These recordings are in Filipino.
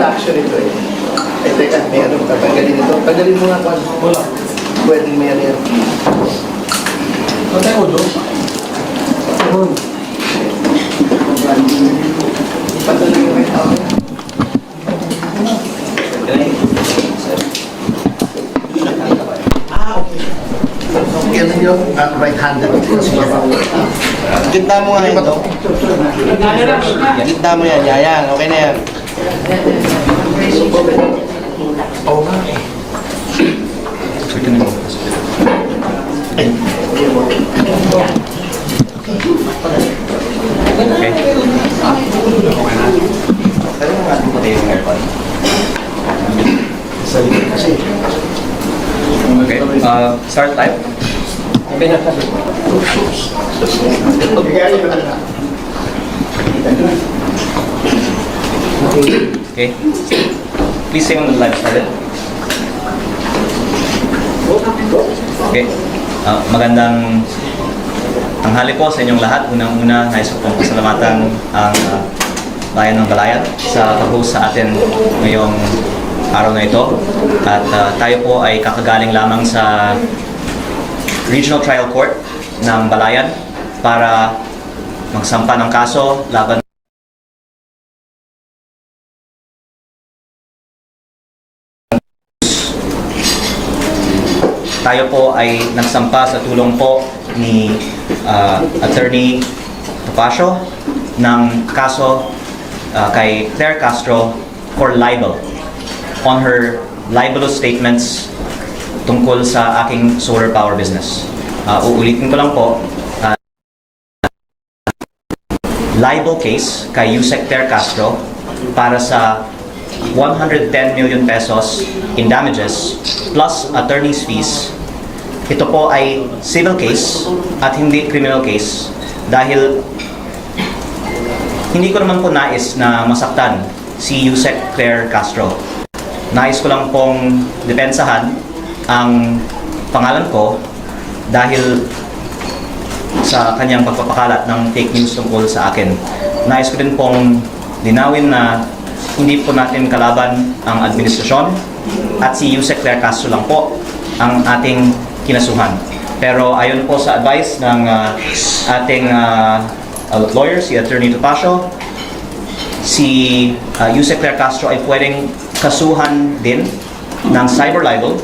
luxury ito eh. Ay, teka, may ano, tanggalin ito. Tanggalin mo nga, Juan. Wala. Pwedeng may ano yan. Patay ko doon. Patuloy yung may tao. Yan yung right-handed. Gitna mo nga ito. Gitna mo yan, Yayang. Okay na yan. Oo nga eh. Pero nga, pati yung aircon. Salita kasi. Okay, start type. Okay. Please say on the live started. Okay. Magandang tanghali po sa inyong lahat. Unang-una, nais ko pong pasalamatan ang bayan ng Balayan sa pag-host sa atin ngayong araw na ito. At tayo po ay kakagaling lamang sa Regional Trial Court ng Balayan para magsampa ng kaso laban tayo po ay nagsampa sa tulong po ni Attorney Topacio ng kaso kay Claire Castro for libel on her libelous statements tungkol sa aking solar power business. Uulitin ko lang po, libel case kay Yusek Claire Castro para sa 110 million pesos in damages plus attorney's fees. Ito po ay civil case at hindi criminal case dahil hindi ko naman po nais na masaktan si Yusek Claire Castro. Nais ko lang pong depensahan ang pangalan ko dahil sa kanyang pagpapakalat ng fake news tungkol sa akin. Nais ko din pong linawin na hindi po natin kalaban ang administrasyon at si Yusek Claire Castro lang po ang ating kinasuhan. Pero ayon po sa advice ng ating lawyer, si Attorney Topacio, si Yusek Claire Castro ay pwedeng kasuhan din ng cyber libel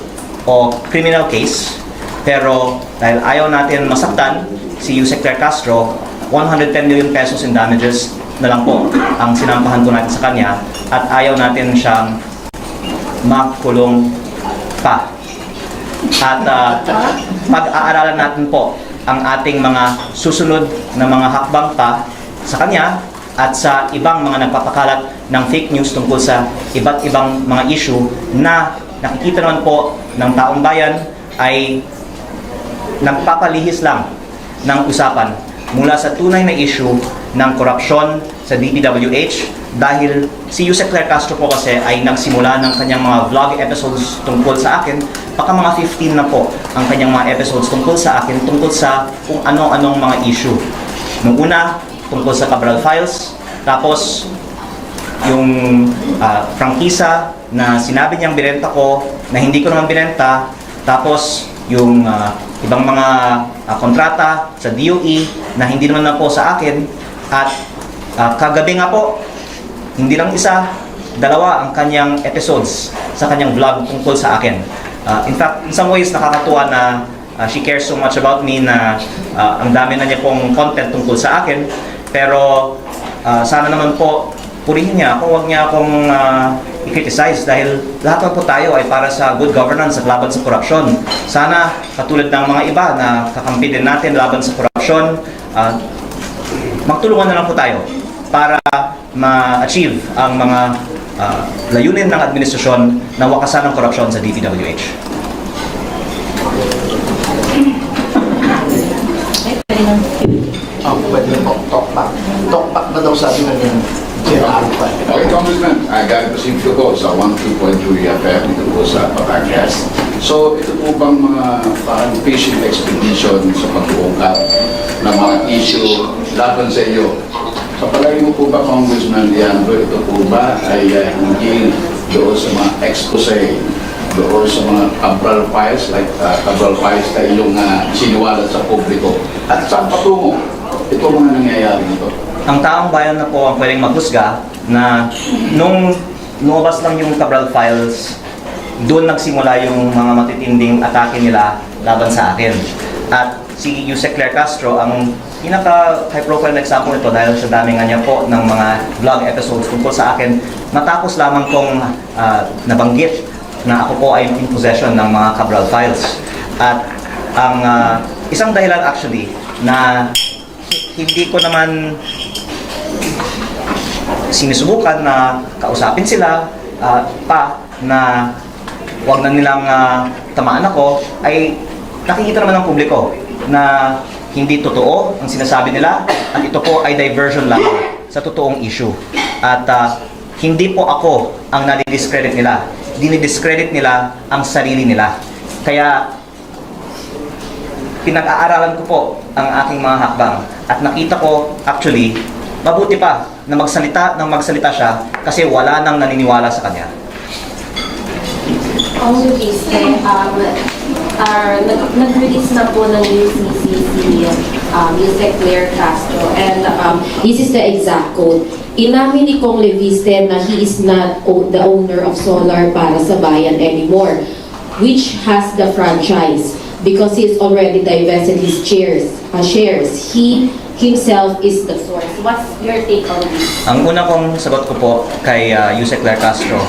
o criminal case. Pero dahil ayaw natin masaktan si Yusek Claire Castro, 110 million pesos in damages na lang po ang sinampahan po natin sa kanya at ayaw natin siyang makulong pa. At pag-aaralan natin po ang ating mga susunod na mga hakbang pa sa kanya at sa ibang mga nagpapakalat ng fake news tungkol sa iba't ibang mga issue na nakikita naman po ng taong bayan ay nagpapalihis lang ng usapan mula sa tunay na issue ng korupsyon sa DPWH dahil si Yusek Claire Castro po kasi ay nagsimula ng kanyang mga vlog episodes tungkol sa akin. Baka mga 15 na po ang kanyang mga episodes tungkol sa akin, tungkol sa kung ano-anong mga issue. Nung una, tungkol sa Cabral Files, tapos yung prangkisa na sinabi niyang binenta ko na hindi ko naman binenta, tapos yung ibang mga kontrata sa DOE na hindi naman na po sa akin at kagabi nga po, hindi lang isa, dalawa ang kanyang episodes sa kanyang vlog tungkol sa akin. In fact, in some ways nakakatuwa na she cares so much about me na ang dami na niya pong content tungkol sa akin. Pero sana naman po purihin niya ako, huwag niya akong i-criticize dahil lahat naman po tayo ay para sa good governance at laban sa korupsyon. Sana katulad ng mga iba na kakampi din natin laban sa korupsyon, magtulungan na lang po tayo para ma-achieve ang mga layunin ng administrasyon na wakasan ng korupsyon sa DPWH. Pwede na po, talk back. Talk back na daw sabi na niya. Okay, Congressman, galing po si ko sa 12.2 EFF dito po sa Batangas. So, ito po bang mga parang patient expedition sa pag-uungkap ng mga issue laban sa iyo Sa palagay mo po ba, Congressman Leandro, ito po ba ay hindi doon sa mga expose, doon sa mga Cabral files, like Cabral files na iyong siniwalat sa publiko? At saan patungo ito mga nangyayari nito? Ang taong bayan na po ang pwedeng maghusga na nung lumabas lang yung Cabral Files, doon nagsimula yung mga matitinding atake nila laban sa akin. At si Yusek Claire Castro, ang pinaka-high profile na example nito dahil sa dami nga niya po ng mga vlog episodes tungkol sa akin, matapos lamang kong nabanggit na ako po ay in possession ng mga Cabral Files. At ang isang dahilan actually na hindi ko naman sinusubukan na kausapin sila pa na wag na nilang tamaan ako, ay nakikita naman ng publiko na hindi totoo ang sinasabi nila at ito po ay diversion lang sa totoong issue. At hindi po ako ang nadi-discredit nila. Dinidiscredit nila ang sarili nila. Kaya pinag-aaralan ko po ang aking mga hakbang at nakita ko actually mabuti pa na magsalita siya kasi wala nang naniniwala sa kanya. Nag-release na po ng UCC si Yusek Claire Castro, and this is the exact quote. Inamin ni Kong Leviste na he is not the owner of Solar para sa Bayan anymore, which has the franchise because he's already divested his shares. He himself is the source. What's your take on this? Ang una kong sagot ko po kay Yusek Claire Castro,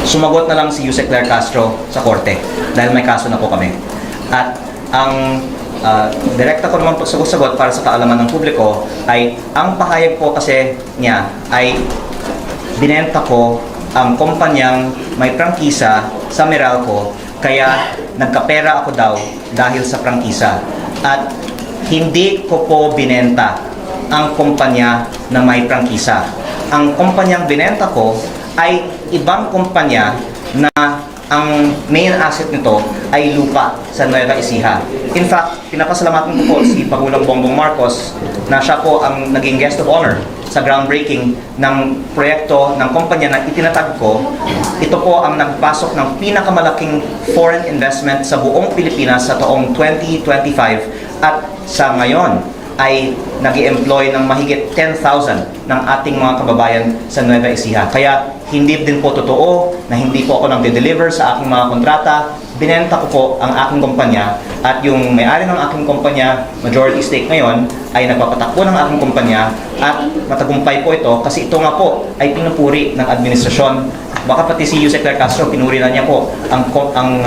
sumagot na lang si Yusek Claire Castro sa korte dahil may kaso na po kami. At ang direkta ko naman po sagot para sa kaalaman ng publiko ay ang pahayag po kasi niya ay binenta ko ang kumpanyang may prangkisa sa Meralco kaya nagkapera ako daw dahil sa prangkisa. At hindi ko po binenta ang kumpanya na may prangkisa. Ang kumpanyang binenta ko ay ibang kumpanya na ang main asset nito ay lupa sa Nueva Ecija. In fact, pinapasalamatan ko po si Pangulong Bongbong Marcos na siya po ang naging guest of honor sa groundbreaking ng proyekto ng kumpanya na itinatag ko. Ito po ang nagpasok ng pinakamalaking foreign investment sa buong Pilipinas sa taong 2025 at sa ngayon ay nag-i-employ ng mahigit 10,000 ng ating mga kababayan sa Nueva Ecija. Kaya hindi din po totoo na hindi po ako nang-deliver sa aking mga kontrata. Binenta ko po ang aking kumpanya at yung may-ari ng aking kumpanya, majority stake ngayon, ay nagpapatakbo ng aking kumpanya at matagumpay po ito kasi ito nga po ay pinupuri ng administrasyon. Baka pati si Yusek Claire Castro, pinuri na niya po ang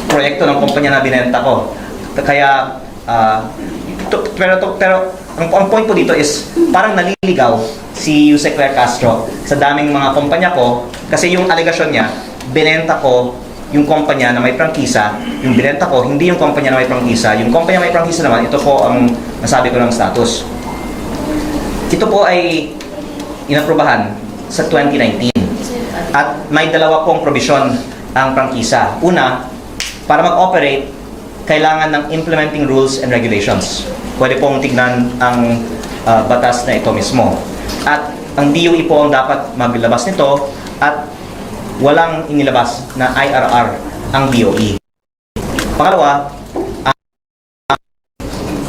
proyekto ng kumpanya na binenta ko. Kaya pero ang point ko dito is parang naliligaw si Yusek Claire Castro sa daming mga kumpanya ko kasi yung alegasyon niya, binenta ko yung kumpanya na may prangkisa, yung binenta ko, hindi yung kumpanya na may prangkisa. Yung kumpanya na may prangkisa naman, ito po ang nasabi ko ng status. Ito po ay inaprubahan sa 2019 at may dalawa pong probisyon ang prangkisa. Una, para mag-operate, kailangan ng implementing rules and regulations. Pwede pong tignan ang batas na ito mismo. At ang DOE po ang dapat maglabas nito at walang inilabas na IRR ang DOE. Pangalawa,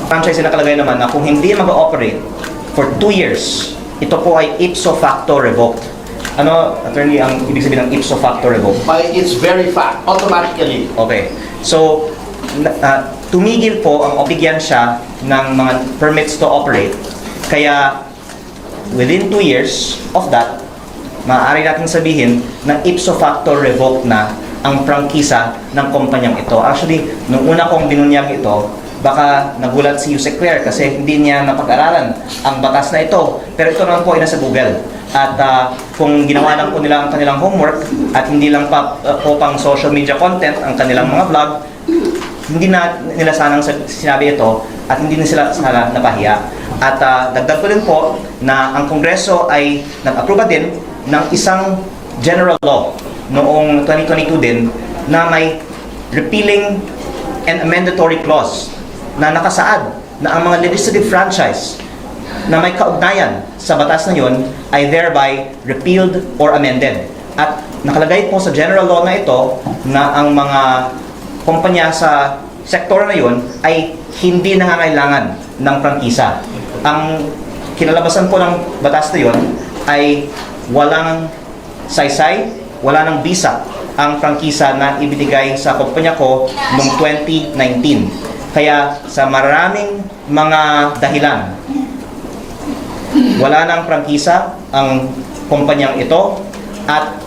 franchise na nakalagay naman na kung hindi mag-operate for 2 years, ito po ay ipso facto revoked. Ano, attorney, ang ibig sabihin ng ipso facto revoked? By its very fact, automatically. Okay. So, tumigil po ang obigyan siya ng mga permits to operate. Kaya, within 2 years of that, maaari natin sabihin na ipso facto revoked na ang prangkisa ng kumpanyang ito. Actually, nung una kong binunyag ito, baka nagulat si Yusek Claire kasi hindi niya napag-aralan ang batas na ito. Pero ito naman po ay nasa Google. At kung ginawa lang po nila ang kanilang homework at hindi lang pa po pang social media content ang kanilang mga vlog, hindi na nila sanang sinabi ito at hindi na sila sana napahiya. At dagdag ko din po na ang Kongreso ay nag-aproba din ng isang general law noong 2022 din na may repealing and mandatory clause na nakasaad na ang mga legislative franchise na may kaugnayan sa batas na yun ay thereby repealed or amended. At nakalagay po sa general law na ito na ang mga kumpanya sa sektor na yun ay hindi nangangailangan ng prangkisa. Ang kinalabasan po ng batas na yun ay walang saysay, wala ng visa ang prangkisa na ibinigay sa kumpanya ko noong 2019. Kaya sa maraming mga dahilan, wala nang prangkisa ang kumpanyang ito at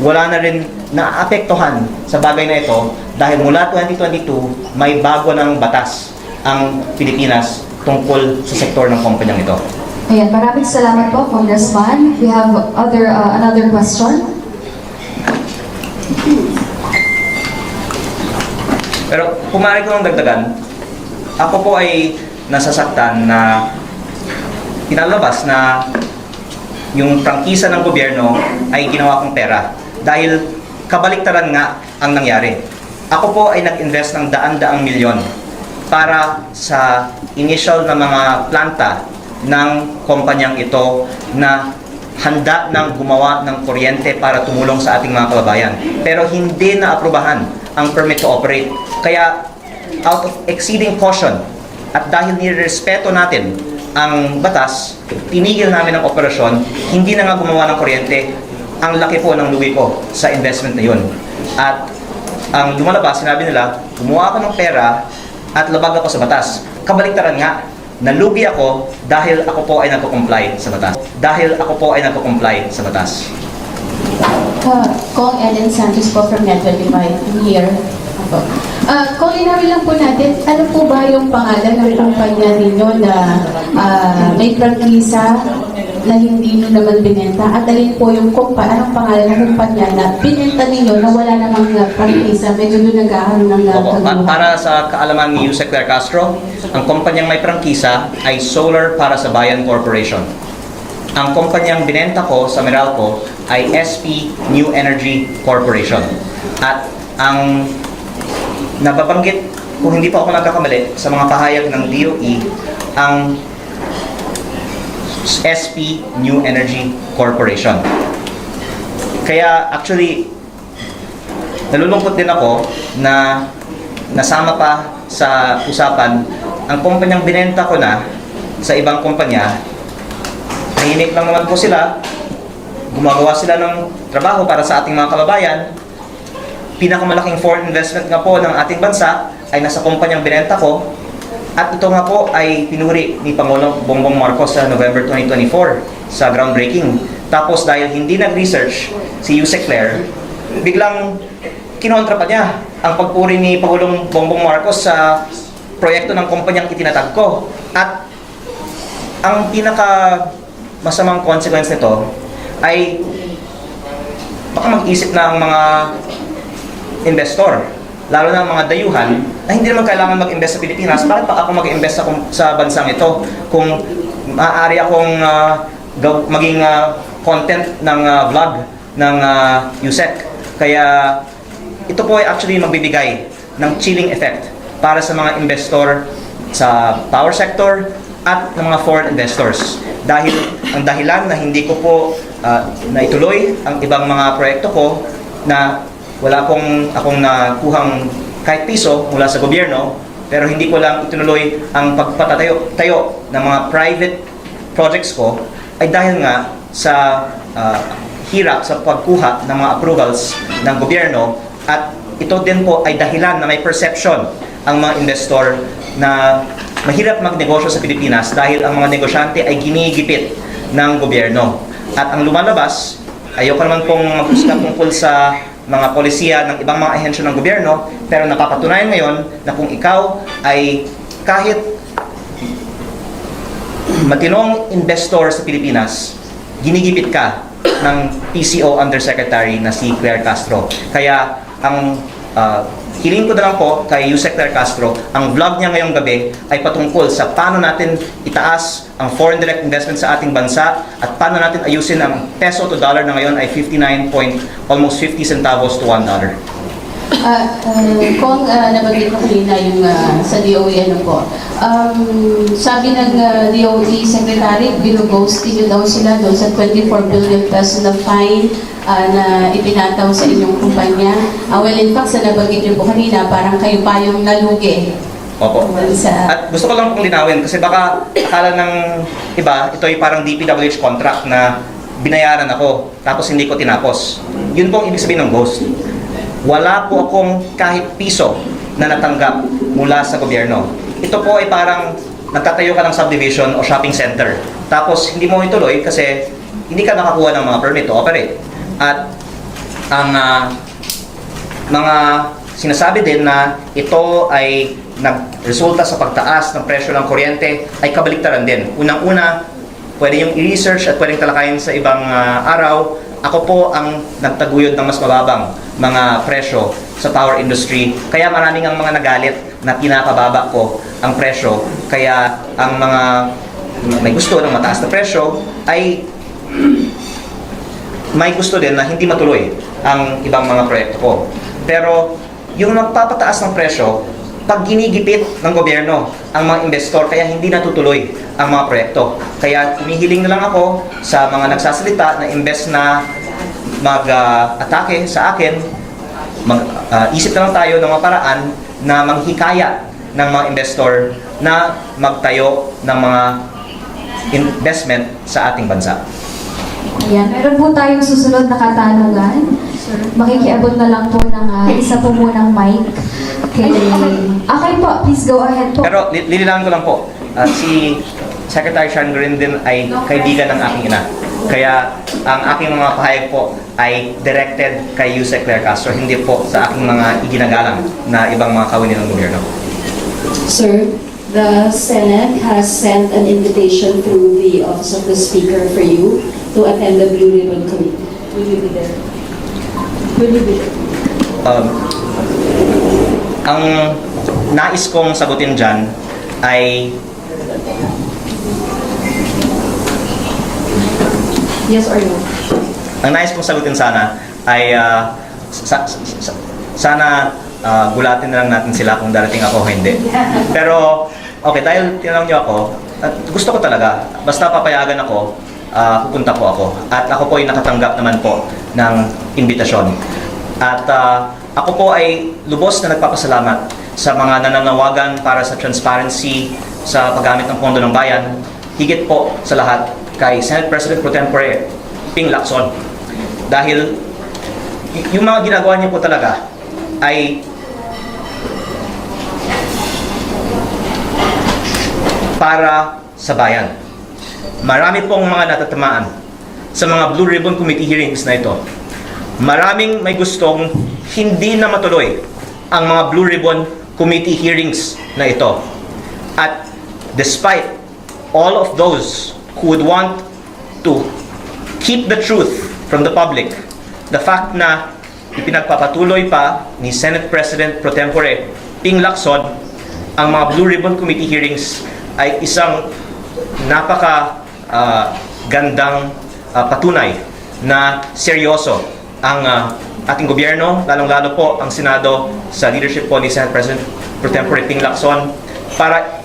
wala na rin naapektuhan sa bagay na ito dahil mula 2022 may bago ng batas ang Pilipinas tungkol sa sektor ng kumpanyang ito. Ayan, maraming salamat po, Congressman. We have another question. Pero kung maaari ko nang dagdagan, ako po ay nasasaktan na pinalabas na yung prangkisa ng gobyerno ay ginawa kong pera dahil kabaliktaran nga ang nangyari. Ako po ay nag-invest ng daan-daang milyon para sa initial na mga planta ng kumpanyang ito na handa ng gumawa ng kuryente para tumulong sa ating mga kababayan. Pero hindi na aprubahan ang permit to operate. Kaya out of exceeding caution at dahil nirespeto natin ang batas, tinigil namin ang operasyon, hindi na nga gumawa ng kuryente. Ang laki po ng lugi ko sa investment na yun. At ang lumalabas, sinabi nila, gumawa ako ng pera at labag ako sa batas. Kabaliktaran nga, nalugi ako dahil ako po ay nagko-comply sa batas. Dahil ako po ay nagko-comply sa batas. Kong Ellen Santos po from Net25 here. Kung inawin lang po natin, ano po ba yung pangalan ng kumpanya ninyo na may prangkisa na hindi nyo naman binenta? At alin po yung anong pangalan ng kumpanya na binenta ninyo na wala namang prangkisa? Medyo doon nagkakaroon ng Opo, kagulo. para sa kaalaman ni Yusek Claire Castro, ang kumpanyang may prangkisa ay Solar para sa Bayan Corporation. Ang kumpanyang binenta ko sa Meralco ay SP New Energy Corporation. At ang nababanggit, kung hindi pa ako nagkakamali, sa mga pahayag ng DOE, ang SP New Energy Corporation. Kaya actually, nalulungkot din ako na nasama pa sa usapan ang kumpanyang binenta ko na sa ibang kumpanya. Nahinik lang naman po sila, gumagawa sila ng trabaho para sa ating mga kababayan. Pinakamalaking foreign investment nga po ng ating bansa ay nasa kumpanyang binenta ko. At ito nga po ay pinuri ni Pangulong Bongbong Marcos sa November 2024 sa groundbreaking. Tapos dahil hindi nag-research si Yusek Claire, biglang kinontra pa niya ang pagpuri ni Pangulong Bongbong Marcos sa proyekto ng kumpanyang itinatag ko. At ang pinaka masamang consequence nito ay baka mag-isip na ang mga investor, lalo na ang mga dayuhan, na hindi naman kailangan mag-invest sa Pilipinas. Bakit pa ako mag-invest sa bansang ito kung maaari akong maging content ng vlog ng Yusek? Kaya ito po ay actually magbibigay ng chilling effect para sa mga investor sa power sector at ng mga foreign investors. Dahil ang dahilan na hindi ko po naituloy ang ibang mga proyekto ko na wala akong nakuhang kahit piso mula sa gobyerno, pero hindi ko lang itinuloy ang pagpatatayo ng mga private projects ko ay dahil nga sa hirap sa pagkuha ng mga approvals ng gobyerno. At ito din po ay dahilan na may perception ang mga investor na mahirap magnegosyo sa Pilipinas dahil ang mga negosyante ay ginigipit ng gobyerno. At ang lumalabas, ayoko naman pong mag-usap tungkol sa mga polisiya ng ibang mga ahensya ng gobyerno, pero napapatunayan ngayon na kung ikaw ay kahit matinong investor sa Pilipinas, ginigipit ka ng PCO Undersecretary na si Claire Castro. Kaya ang hiling ko na lang po kay Yusek Claire Castro, ang vlog niya ngayong gabi ay patungkol sa paano natin itaas ang foreign direct investment sa ating bansa at paano natin ayusin ang peso to dollar na ngayon ay 59 point almost 50 centavos to $1. Kung nabanggit ko kanina yung sa DOE, ano po, sabi ng DOE Secretary, binughost daw sila doon sa 24 billion peso na fine na ipinataw sa inyong kumpanya. Well, in fact, sa nabanggit niyo po kanina, parang kayo pa yung nalugi. Opo. At gusto ko lang pong linawin kasi baka akala ng iba, ito ay parang DPWH contract na binayaran ako tapos hindi ko tinapos. Yun po ang ibig sabihin ng ghost. Wala po akong kahit piso na natanggap mula sa gobyerno. Ito po ay parang nagtatayo ka ng subdivision o shopping center. Tapos hindi mo ituloy kasi hindi ka nakakuha ng mga permit to operate. At ang mga sinasabi din na ito ay nagresulta sa pagtaas ng presyo ng kuryente ay kabaliktaran din. Unang-una, pwede yung i-research at pwedeng talakayin sa ibang araw. Ako po ang nagtaguyod ng mas mababang mga presyo sa power industry. Kaya maraming ang mga nagalit na pinapababa ko ang presyo. Kaya ang mga may gusto ng mataas na presyo ay may gusto din na hindi matuloy ang ibang mga proyekto ko. Pero yung nagpapataas ng presyo, pag ginigipit ng gobyerno ang mga investor, kaya hindi natutuloy ang mga proyekto. Kaya humihiling na lang ako sa mga nagsasalita na imbes na mag-atake sa akin, isip na lang tayo ng mga paraan na manghikaya ng mga investor na magtayo ng mga investment sa ating bansa. Ayan, meron po tayong susunod na katanungan. Makikiabot na lang po ng isa po munang mic. Okay po, please go ahead po. Pero lilinawan ko lang po, si Secretary Sharon Green din ay kaibigan ng aking ina. Kaya ang aking mga pahayag po ay directed kay Yusek Claire Castro, hindi po sa aking mga iginagalang na ibang mga kawani ng gobyerno. Sir, the Senate has sent an invitation through the Office of the Speaker for you to attend the Blue Ribbon Committee. Will you be there? Will you be there? Ang nais kong sagutin dyan ay Yes or no? ang nais kong sagutin sana ay sana gulatin na lang natin sila kung darating ako o hindi. Pero okay, dahil tinanong niyo ako, at gusto ko talaga, basta papayagan ako, pupunta po ako. At ako po ay nakatanggap naman po ng imbitasyon. At ako po ay lubos na nagpapasalamat sa mga nananawagan para sa transparency sa paggamit ng pondo ng bayan. Higit po sa lahat kay Senate President Pro Tempore Ping Lacson. Dahil yung mga ginagawa niya po talaga ay para sa bayan. Marami pong mga natatamaan sa mga Blue Ribbon Committee hearings na ito. Maraming may gustong hindi na matuloy ang mga Blue Ribbon Committee hearings na ito. At despite all of those who would want to keep the truth from the public, the fact na ipinagpapatuloy pa ni Senate President Pro Tempore Ping Lacson ang mga Blue Ribbon Committee hearings ay isang napaka gandang patunay na seryoso ang ating gobyerno, lalong-lalo po ang Senado sa leadership po ni Senate President Pro Tempore Ping Lacson para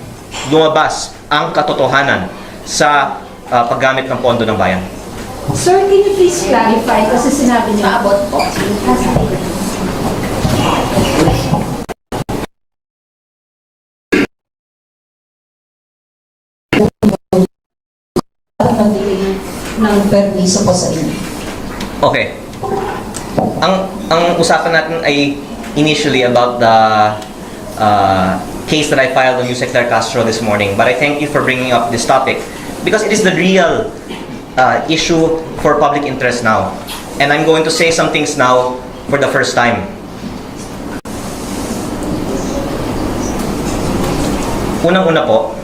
lumabas ang katotohanan sa paggamit ng pondo ng bayan. Sir, can you please clarify kasi sinabi niyo about po. ng permiso po sa inyo. Okay. Ang usapan natin ay initially about the case that I filed on Yusek Claire Castro this morning. But I thank you for bringing up this topic because it is the real issue for public interest now. And I'm going to say some things now for the first time. Unang-una po,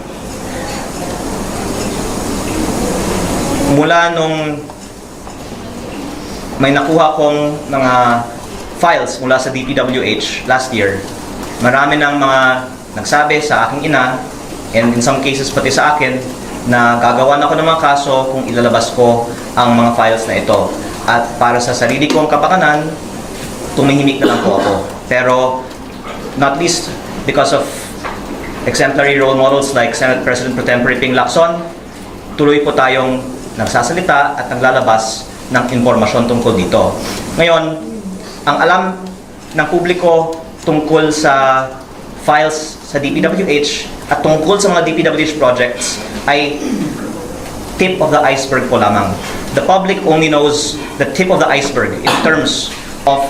mula nung may nakuha kong mga files mula sa DPWH last year, marami ng mga nagsabi sa aking ina, and in some cases pati sa akin, na gagawa na ako ng mga kaso kung ilalabas ko ang mga files na ito. At para sa sarili kong kapakanan, tumihimik na lang po ako. Pero not least because of exemplary role models like Senate President Pro Tempore Ping Lacson, tuloy po tayong nagsasalita at naglalabas ng impormasyon tungkol dito. Ngayon, ang alam ng publiko tungkol sa files sa DPWH at tungkol sa mga DPWH projects ay tip of the iceberg po lamang. The public only knows the tip of the iceberg in terms of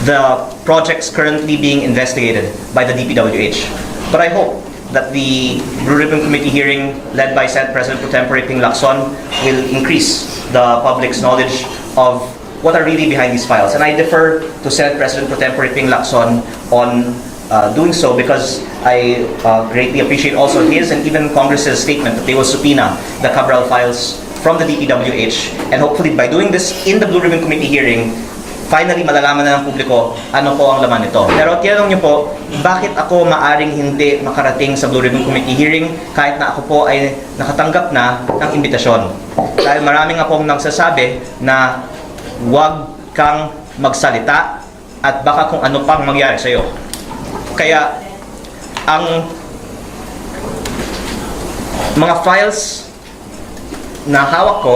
the projects currently being investigated by the DPWH. But I hope that the Blue Ribbon Committee hearing led by Senate President Pro Tempore Ping Lacson will increase the public's knowledge of what are really behind these files. And I defer to Senate President Pro Tempore Ping Lacson on doing so because I greatly appreciate also his and even Congress's statement that they will subpoena the Cabral files from the DPWH, and hopefully by doing this in the Blue Ribbon Committee hearing, finally malalaman na ng publiko ano po ang laman nito. Pero tinanong niyo po, bakit ako maaring hindi makarating sa Blue Ribbon Committee hearing kahit na ako po ay nakatanggap na ng imbitasyon? Dahil marami nga pong nagsasabi na huwag kang magsalita at baka kung ano pang mangyari sa iyo. Kaya ang mga files na hawak ko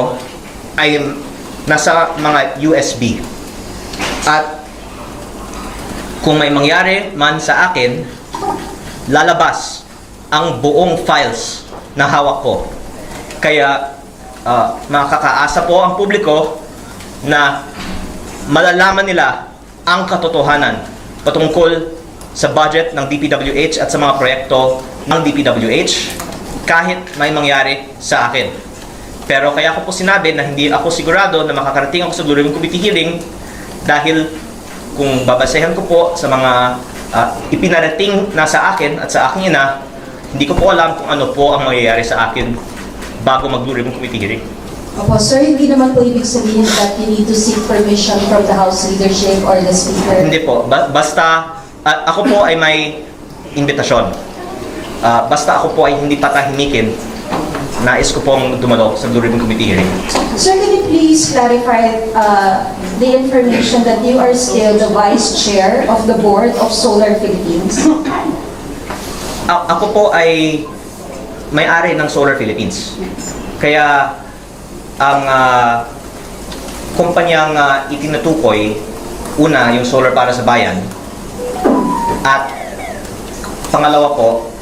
ay nasa mga USB. At kung may mangyari man sa akin, lalabas ang buong files na hawak ko. Kaya makakaasa po ang publiko na malalaman nila ang katotohanan patungkol sa budget ng DPWH at sa mga proyekto ng DPWH kahit may mangyari sa akin. Pero kaya ko po sinabi na hindi ako sigurado na makakarating ako sa Blue Ribbon Committee hearing dahil kung babasehan ko po sa mga ipinarating na sa akin at sa aking ina, hindi ko po alam kung ano po ang mangyayari sa akin bago mag Blue Ribbon Committee hearing. Opo, sir, hindi naman po ibig sabihin that you need to seek permission from the House leadership or the Speaker. Hindi po. Basta ako po ay may imbitasyon. Basta ako po ay hindi patahimikin, nais ko pong dumalo sa Blue Ribbon Committee hearing. Sir, can you please clarify the information that you are still the Vice Chair of the Board of Solar Philippines? Ako po ay may-ari ng Solar Philippines. Kaya ang kumpanyang itinutukoy, una yung Solar para sa Bayan, at pangalawa po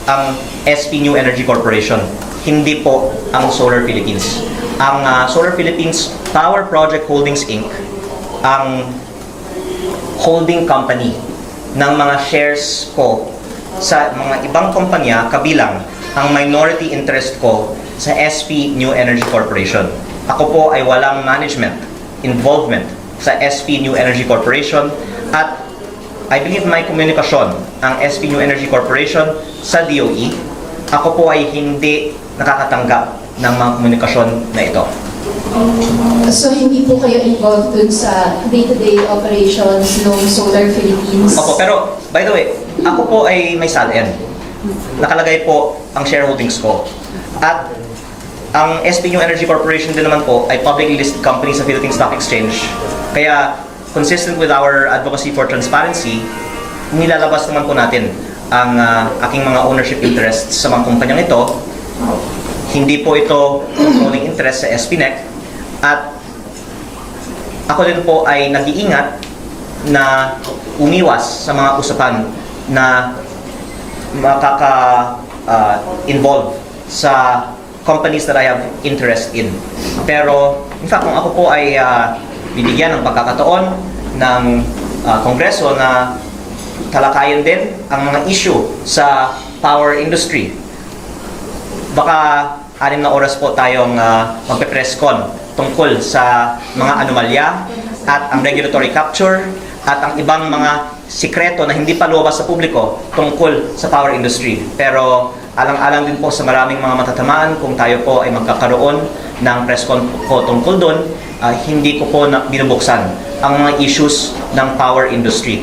ang SP New Energy Corporation. Hindi po ang Solar Philippines. Ang Solar Philippines Power Project Holdings Inc. ang holding company ng mga shares ko sa mga ibang kumpanya kabilang ang minority interest ko sa SP New Energy Corporation. Ako po ay walang management involvement sa SP New Energy Corporation at I believe may komunikasyon ang SP New Energy Corporation sa DOE. Ako po ay hindi nakakatanggap ng mga komunikasyon na ito. So, hindi po kayo involved dun sa day-to-day operations ng Solar Philippines? Opo, pero by the way, ako po ay may SALN. Nakalagay po ang shareholdings ko. At ang SP New Energy Corporation din naman po ay publicly listed company sa Philippine Stock Exchange. Kaya, consistent with our advocacy for transparency, nilalabas naman po natin ang aking mga ownership interests sa mga kumpanyang ito. Hindi po ito controlling interest sa SPNEC. At ako din po ay nag-iingat na umiwas sa mga usapan na makaka-involve sa companies that I have interest in. Pero, in fact, kung ako po ay bibigyan ng pagkakataon ng Kongreso na talakayin din ang mga issue sa power industry, baka 6 na oras po tayong magpe-press con tungkol sa mga anomalya at ang regulatory capture at ang ibang mga sikreto na hindi pa luwabas sa publiko tungkol sa power industry. Pero alang-alang din po sa maraming mga matatamaan kung tayo po ay magkakaroon ng press con po tungkol doon, hindi ko po binubuksan ang mga issues ng power industry.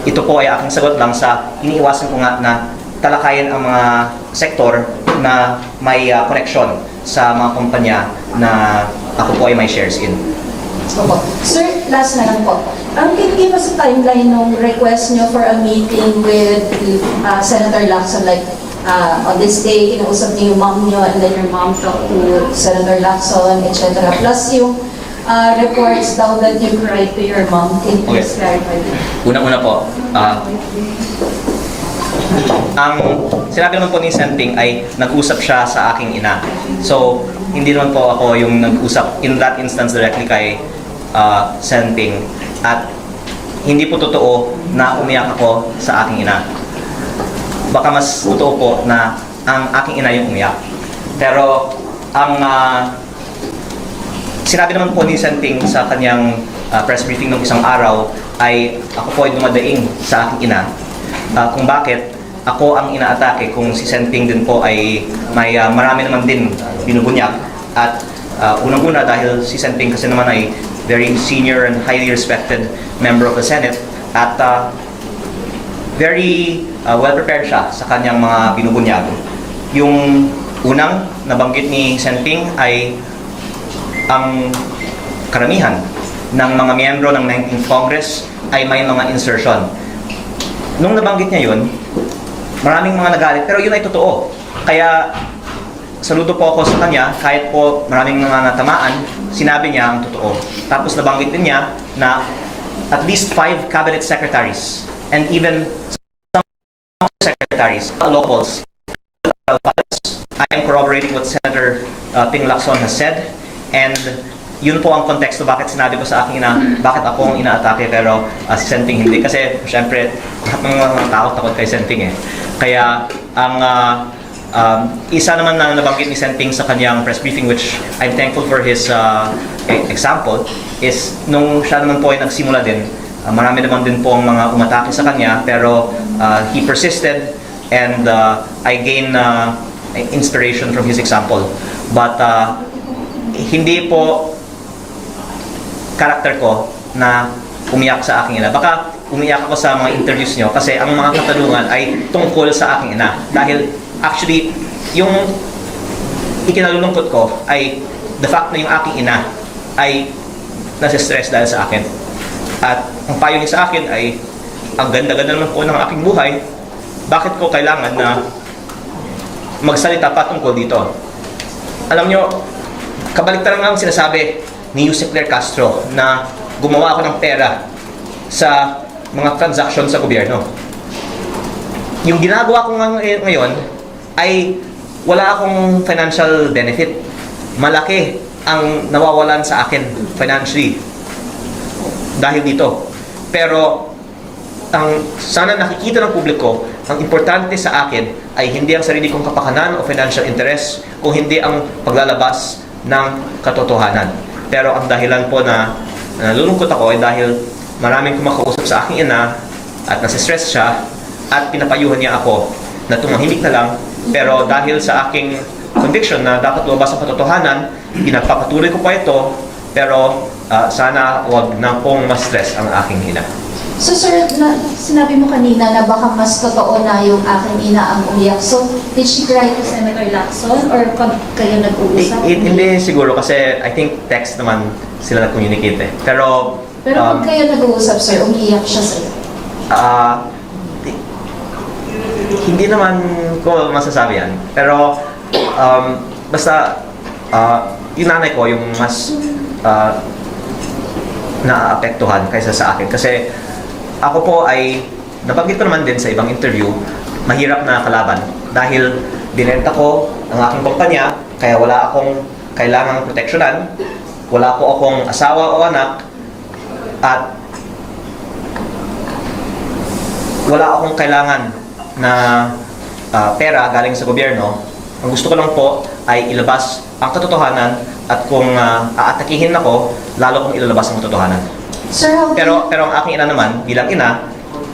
Ito po ay aking sagot lang sa iniiwasan ko nga na talakayin ang mga sektor na may connection sa mga kumpanya na ako po ay may shares in. Opo. Sir, last na lang po. Can you give us a timeline ng request nyo for a meeting with Senator Lacson? Like, on this day, kinausap niyo yung mom nyo and then your mom talked to Senator Lacson, etc. Plus yung reports daw that you cried to your mom. Can you please clarify that? Unang-una po, ang sinabi naman po ni Senting ay nag-usap siya sa aking ina. So, hindi naman po ako yung nag-usap in that instance directly kay Senting. At hindi po totoo na umiyak ako sa aking ina. Baka mas totoo po na ang aking ina yung umiyak. Pero ang sinabi naman po ni Senting sa kanyang press briefing ng isang araw ay ako po ay dumadaing sa aking ina kung bakit ako ang inaatake kung si Senting din po ay may marami naman din binubunyak. At unang-una dahil si Senting kasi naman ay very senior and highly respected member of the Senate at very well-prepared siya sa kanyang mga binubunyag. Yung unang nabanggit ni Senting ay ang karamihan ng mga miyembro ng 19th Congress ay may mga insertion. Nung nabanggit niya yun, maraming mga nagalit, pero yun ay totoo. Kaya saludo po ako sa kanya, kahit po maraming mga natamaan, sinabi niya ang totoo. Tapos nabanggit din niya na at least 5 cabinet secretaries and even some secretaries, locals, I am corroborating what Senator Ping Lacson has said, and yun po ang konteksto bakit sinabi ko sa aking ina, bakit ako ang inaatake pero si Senting hindi. Kasi syempre, lahat ng mga tao takot kay Senting eh. Kaya ang isa naman na nabanggit ni Senting sa kanyang press briefing, which I'm thankful for his example, is nung siya naman po ay nagsimula din, marami naman din po ang mga umatake sa kanya, pero he persisted and I gain inspiration from his example. But hindi po karakter ko na umiyak sa aking ina. Baka umiyak ako sa mga interviews nyo kasi ang mga katanungan ay tungkol sa aking ina. Dahil actually, yung ikinalulungkot ko ay the fact na yung aking ina ay nasa-stress dahil sa akin. At ang payo niya sa akin ay ang ganda-ganda naman po ng aking buhay. Bakit ko kailangan na magsalita pa tungkol dito? Alam nyo, kabaliktaran nga ang sinasabi ni Yusek Claire Castro na gumawa ako ng pera sa mga transaction sa gobyerno. Yung ginagawa ko ngayon ay wala akong financial benefit. Malaki ang nawawalan sa akin financially dahil dito. Pero ang sana nakikita ng publiko, ang importante sa akin ay hindi ang sarili kong kapakanan o financial interest, kung hindi ang paglalabas ng katotohanan. Pero ang dahilan po na nalulungkot ako ay dahil maraming kumakausap sa aking ina at nasa-stress siya at pinapayuhan niya ako na tumahimik na lang. Pero dahil sa aking conviction na dapat lumabas ang katotohanan, pinagpapatuloy ko pa ito, pero sana wag na pong ma-stress ang aking ina. So sir, sinabi mo kanina na baka mas totoo na yung aking ina ang umiyak. So, did she cry to Senator Lacson or pag kayo nag-uusap? Hindi siguro kasi I think text naman sila nag-communicate eh. Pero Pero pag kayo nag-uusap, sir, umiyak siya sa'yo. Hindi naman ko masasabi yan. Pero basta yung nanay ko yung mas naapektuhan kaysa sa akin. Kasi ako po ay, nabanggit ko naman din sa ibang interview, mahirap na kalaban. Dahil binenta ko ang aking kumpanya, kaya wala akong kailangang proteksyonan, wala po akong asawa o anak, at wala akong kailangan na pera galing sa gobyerno. Ang gusto ko lang po ay ilabas ang katotohanan, at kung aatakihin ako, lalo kong ilalabas ang katotohanan. Sir, how Pero ang aking ina naman, bilang ina,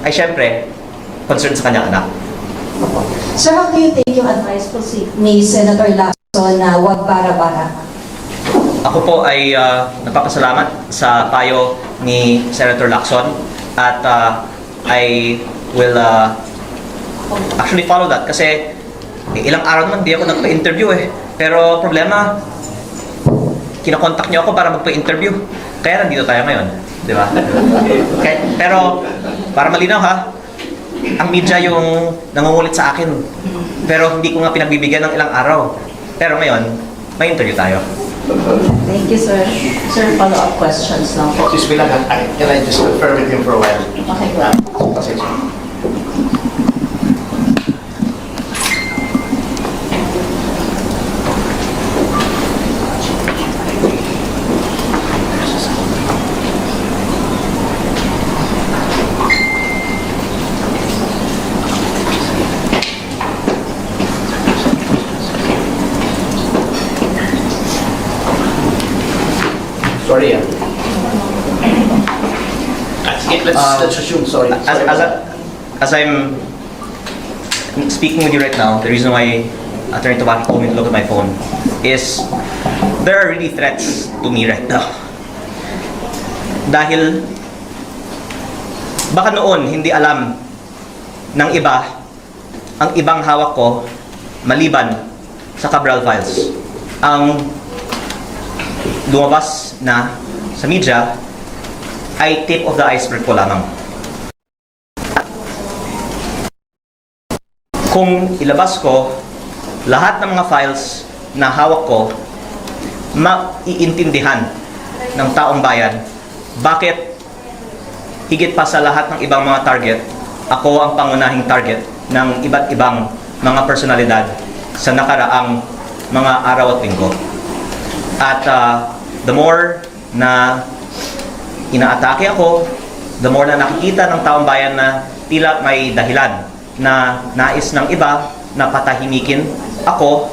ay syempre, concerned sa kanyang anak. Sir, how do you take yung advice po ni Senator Lacson na wag bara-bara? Ako po ay nagpapasalamat sa payo ni Senator Lacson at I will actually follow that kasi ilang araw naman di ako nagpa-interview eh. Pero problema, kinakontak niyo ako para magpa-interview. Kaya nandito tayo ngayon. Di ba? Okay. Pero, para malinaw ha, ang media yung nangungulit sa akin. Pero hindi ko nga pinagbibigyan ng ilang araw. Pero ngayon, may interview tayo. Thank you, sir. Sir, follow-up questions lang po. Just bilang, can I just confer with him for a while? Okay, go. Pasensya. Sorry, sige, let's assume, sorry. As I'm speaking with you right now, the reason why Attorney Tobacco told me to look at my phone is there are really threats to me right now. Dahil baka noon hindi alam ng iba ang ibang hawak ko maliban sa Cabral Files. Ang lumabas na sa media ay tip of the iceberg ko lamang. Kung ilabas ko lahat ng mga files na hawak ko, maiintindihan ng taong bayan bakit higit pa sa lahat ng ibang mga target, ako ang pangunahing target ng iba't ibang mga personalidad sa nakaraang mga araw at linggo. At the more na inaatake ako, the more na nakikita ng taong bayan na tila may dahilan na nais ng iba na patahimikin ako,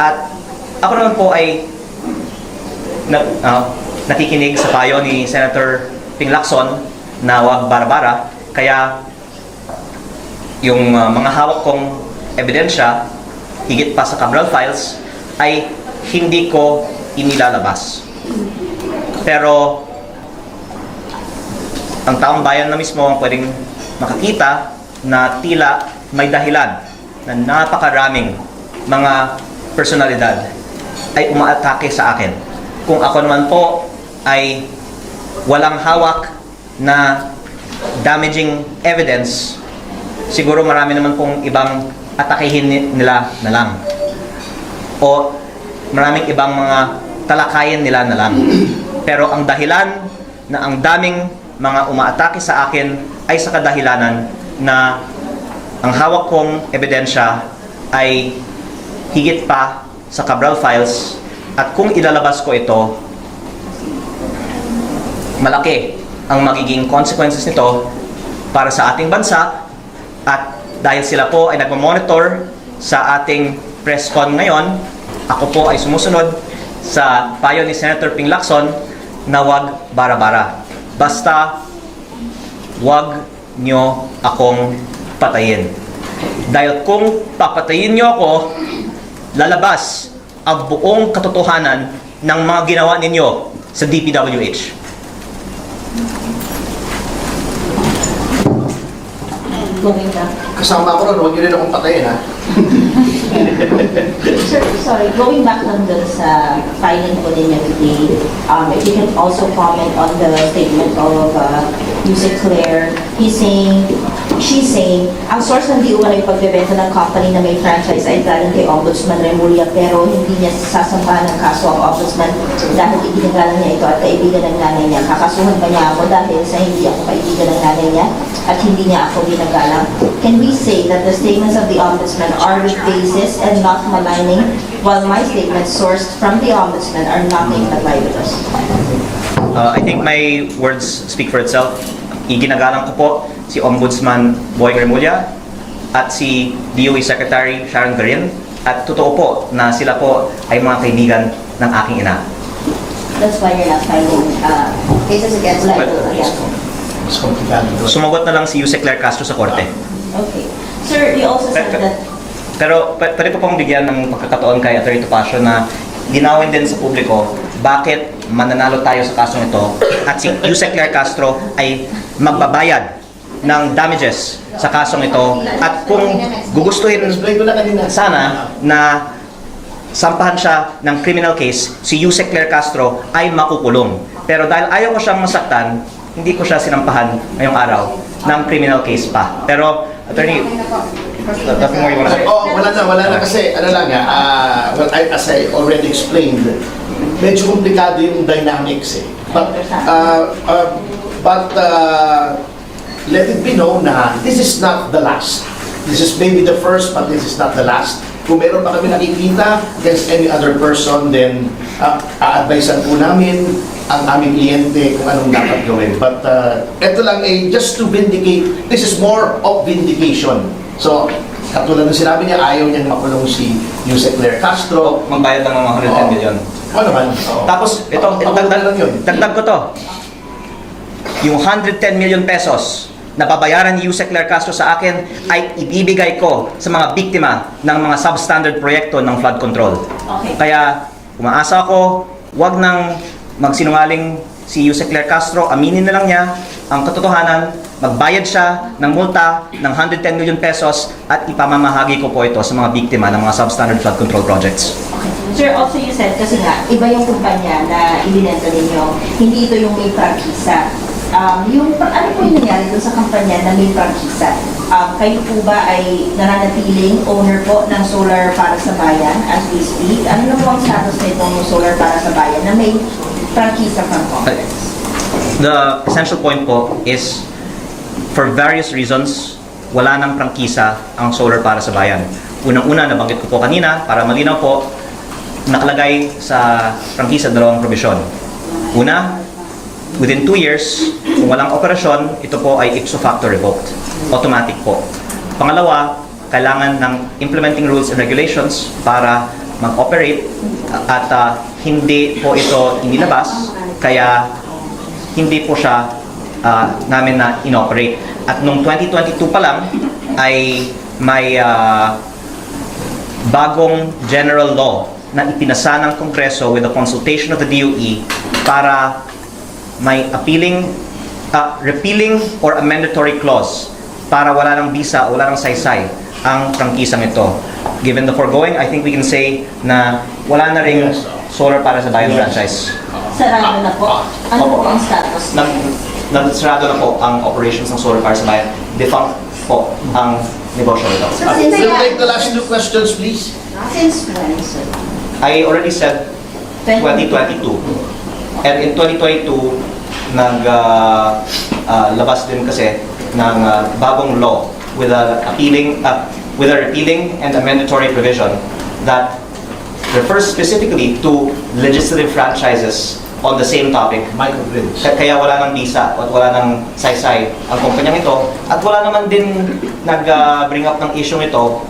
at ako naman po ay nakikinig sa payo ni Senator Ping Lacson na wag bara-bara, kaya yung mga hawak kong ebidensya higit pa sa Cabral Files ay hindi ko inilalabas. Pero ang taong bayan na mismo ang pwedeng makakita na tila may dahilan na napakaraming mga personalidad ay umaatake sa akin. Kung ako naman po ay walang hawak na damaging evidence, siguro marami naman pong ibang atakehin nila na lang. O maraming ibang mga talakayin nila na lang. Pero ang dahilan na ang daming mga umaatake sa akin ay sa kadahilanan na ang hawak kong ebidensya ay higit pa sa Cabral Files, at kung ilalabas ko ito, malaki ang magiging consequences nito para sa ating bansa. At dahil sila po ay nagmamonitor sa ating press con ngayon, ako po ay sumusunod sa payo ni Senator Ping Lacson na wag bara-bara. Basta wag nyo akong patayin. Dahil kung papatayin nyo ako, lalabas ang buong katotohanan ng mga ginawa ninyo sa DPWH. Going back. Kasama ko ron, huwag nyo rin akong patayin, ha? Sir, sorry, going back lang dun sa filing po ninyo today, if you can also comment on the statement of Yusek Claire. She's saying, ang source ng DOA ay pagbebenta ng company na may franchise ay galing kay Ombudsman Remulla, pero hindi niya sasampahan ng kaso ang Ombudsman dahil iginagalang niya ito at kaibigan ng nanay niya. Kakasuhan ba niya ako dahil sa hindi ako kaibigan ng nanay niya at hindi niya ako ginagalang? Can we say that the statements of the Ombudsman are with basis and not maligning, while my statements sourced from the Ombudsman are nothing but libelous? I think my words speak for itself. Iginagalang ko po si Ombudsman Boy Remulla at si DOE Secretary Sharon Garin, at totoo po na sila po ay mga kaibigan ng aking ina. That's why you're not filing cases against libel against him. Mas komplikado doon. Sumagot na lang si Yusek Claire Castro sa korte. Okay. Sir, you also said that Pero pwede po pong bigyan ng pagkakataon kay Atty. Topacio na linawin din sa publiko bakit mananalo tayo sa kasong ito at si Yusek Claire Castro ay magbabayad ng damages sa kasong ito, at kung gugustuhin Explain ko na kanina. sana na sampahan siya ng criminal case, si Yusek Claire Castro ay makukulong. Pero dahil ayaw ko siyang masaktan, hindi ko siya sinampahan ngayong araw ng criminal case pa. Pero, attorney, nothing more you wanna say? Oh, wala na kasi ano lang well, as I already explained, medyo komplikado yung dynamics eh. But let it be known na this is not the last. This is maybe the first, but this is not the last. Kung meron pa kami nakikita against any other person, then a-advisean po namin ang aming kliyente kung anong dapat gawin. But ito lang just to vindicate, this is more of vindication. So, katulad ng sinabi niya, ayaw niyang makulong si Yusek Claire Castro. Magbayad lang ng mga 110 million. Ano naman? Tapos, ito, lang yun. dagdag ko to. Yung 110 million pesos na babayaran ni Yusek Claire Castro sa akin ay ibibigay ko sa mga biktima ng mga substandard proyekto ng flood control. Okay. Kaya umaasa ako, wag nang magsinungaling si Yusek Claire Castro, aminin na lang niya ang katotohanan, magbayad siya ng multa ng 110 million pesos at ipamamahagi ko po ito sa mga biktima ng mga substandard flood control projects. Okay. Sir, also you said, kasi nga, iba yung kumpanya na ibinenta ninyo, hindi ito yung may prangkisa. Ano po yung nangyari doon sa kampanya na may prangkisa? Kayo po ba ay nananatiling owner po ng solar para sa bayan as we speak? Ano na po ang status nitong solar para sa bayan na may prangkisa from Congress? The essential point po is, for various reasons, wala nang prangkisa ang solar para sa bayan. Unang-una, nabanggit ko po kanina, para malinaw po, nakalagay sa prangkisa dalawang probisyon. Una, within 2 years, kung walang operasyon, ito po ay ipso facto revoked. Automatic po. Pangalawa, kailangan ng implementing rules and regulations para mag-operate at hindi po ito inilabas, kaya hindi po siya namin na inoperate. At nung 2022 pa lang ay may bagong general law na ipinasa ng Kongreso with the consultation of the DOE para may repealing or a mandatory clause para wala ng visa, wala ng saysay ang prangkisang ito. Given the foregoing, I think we can say na wala na ring solar para sa bayan franchise. Sarado na po. Ano po ang status? Nagsarado na po ang operations ng solar para sa bayan. Defunct po ang negosyo nito. We'll take the last 2 questions, please. Since when, sir? I already said 2022. And in 2022, labas din kasi ng bagong law with a repealing and a mandatory provision that refers specifically to legislative franchises on the same topic. Microgrids. Kaya wala nang visa at wala nang saysay ang kumpanyang ito at wala naman din nag-bring up ng issue ito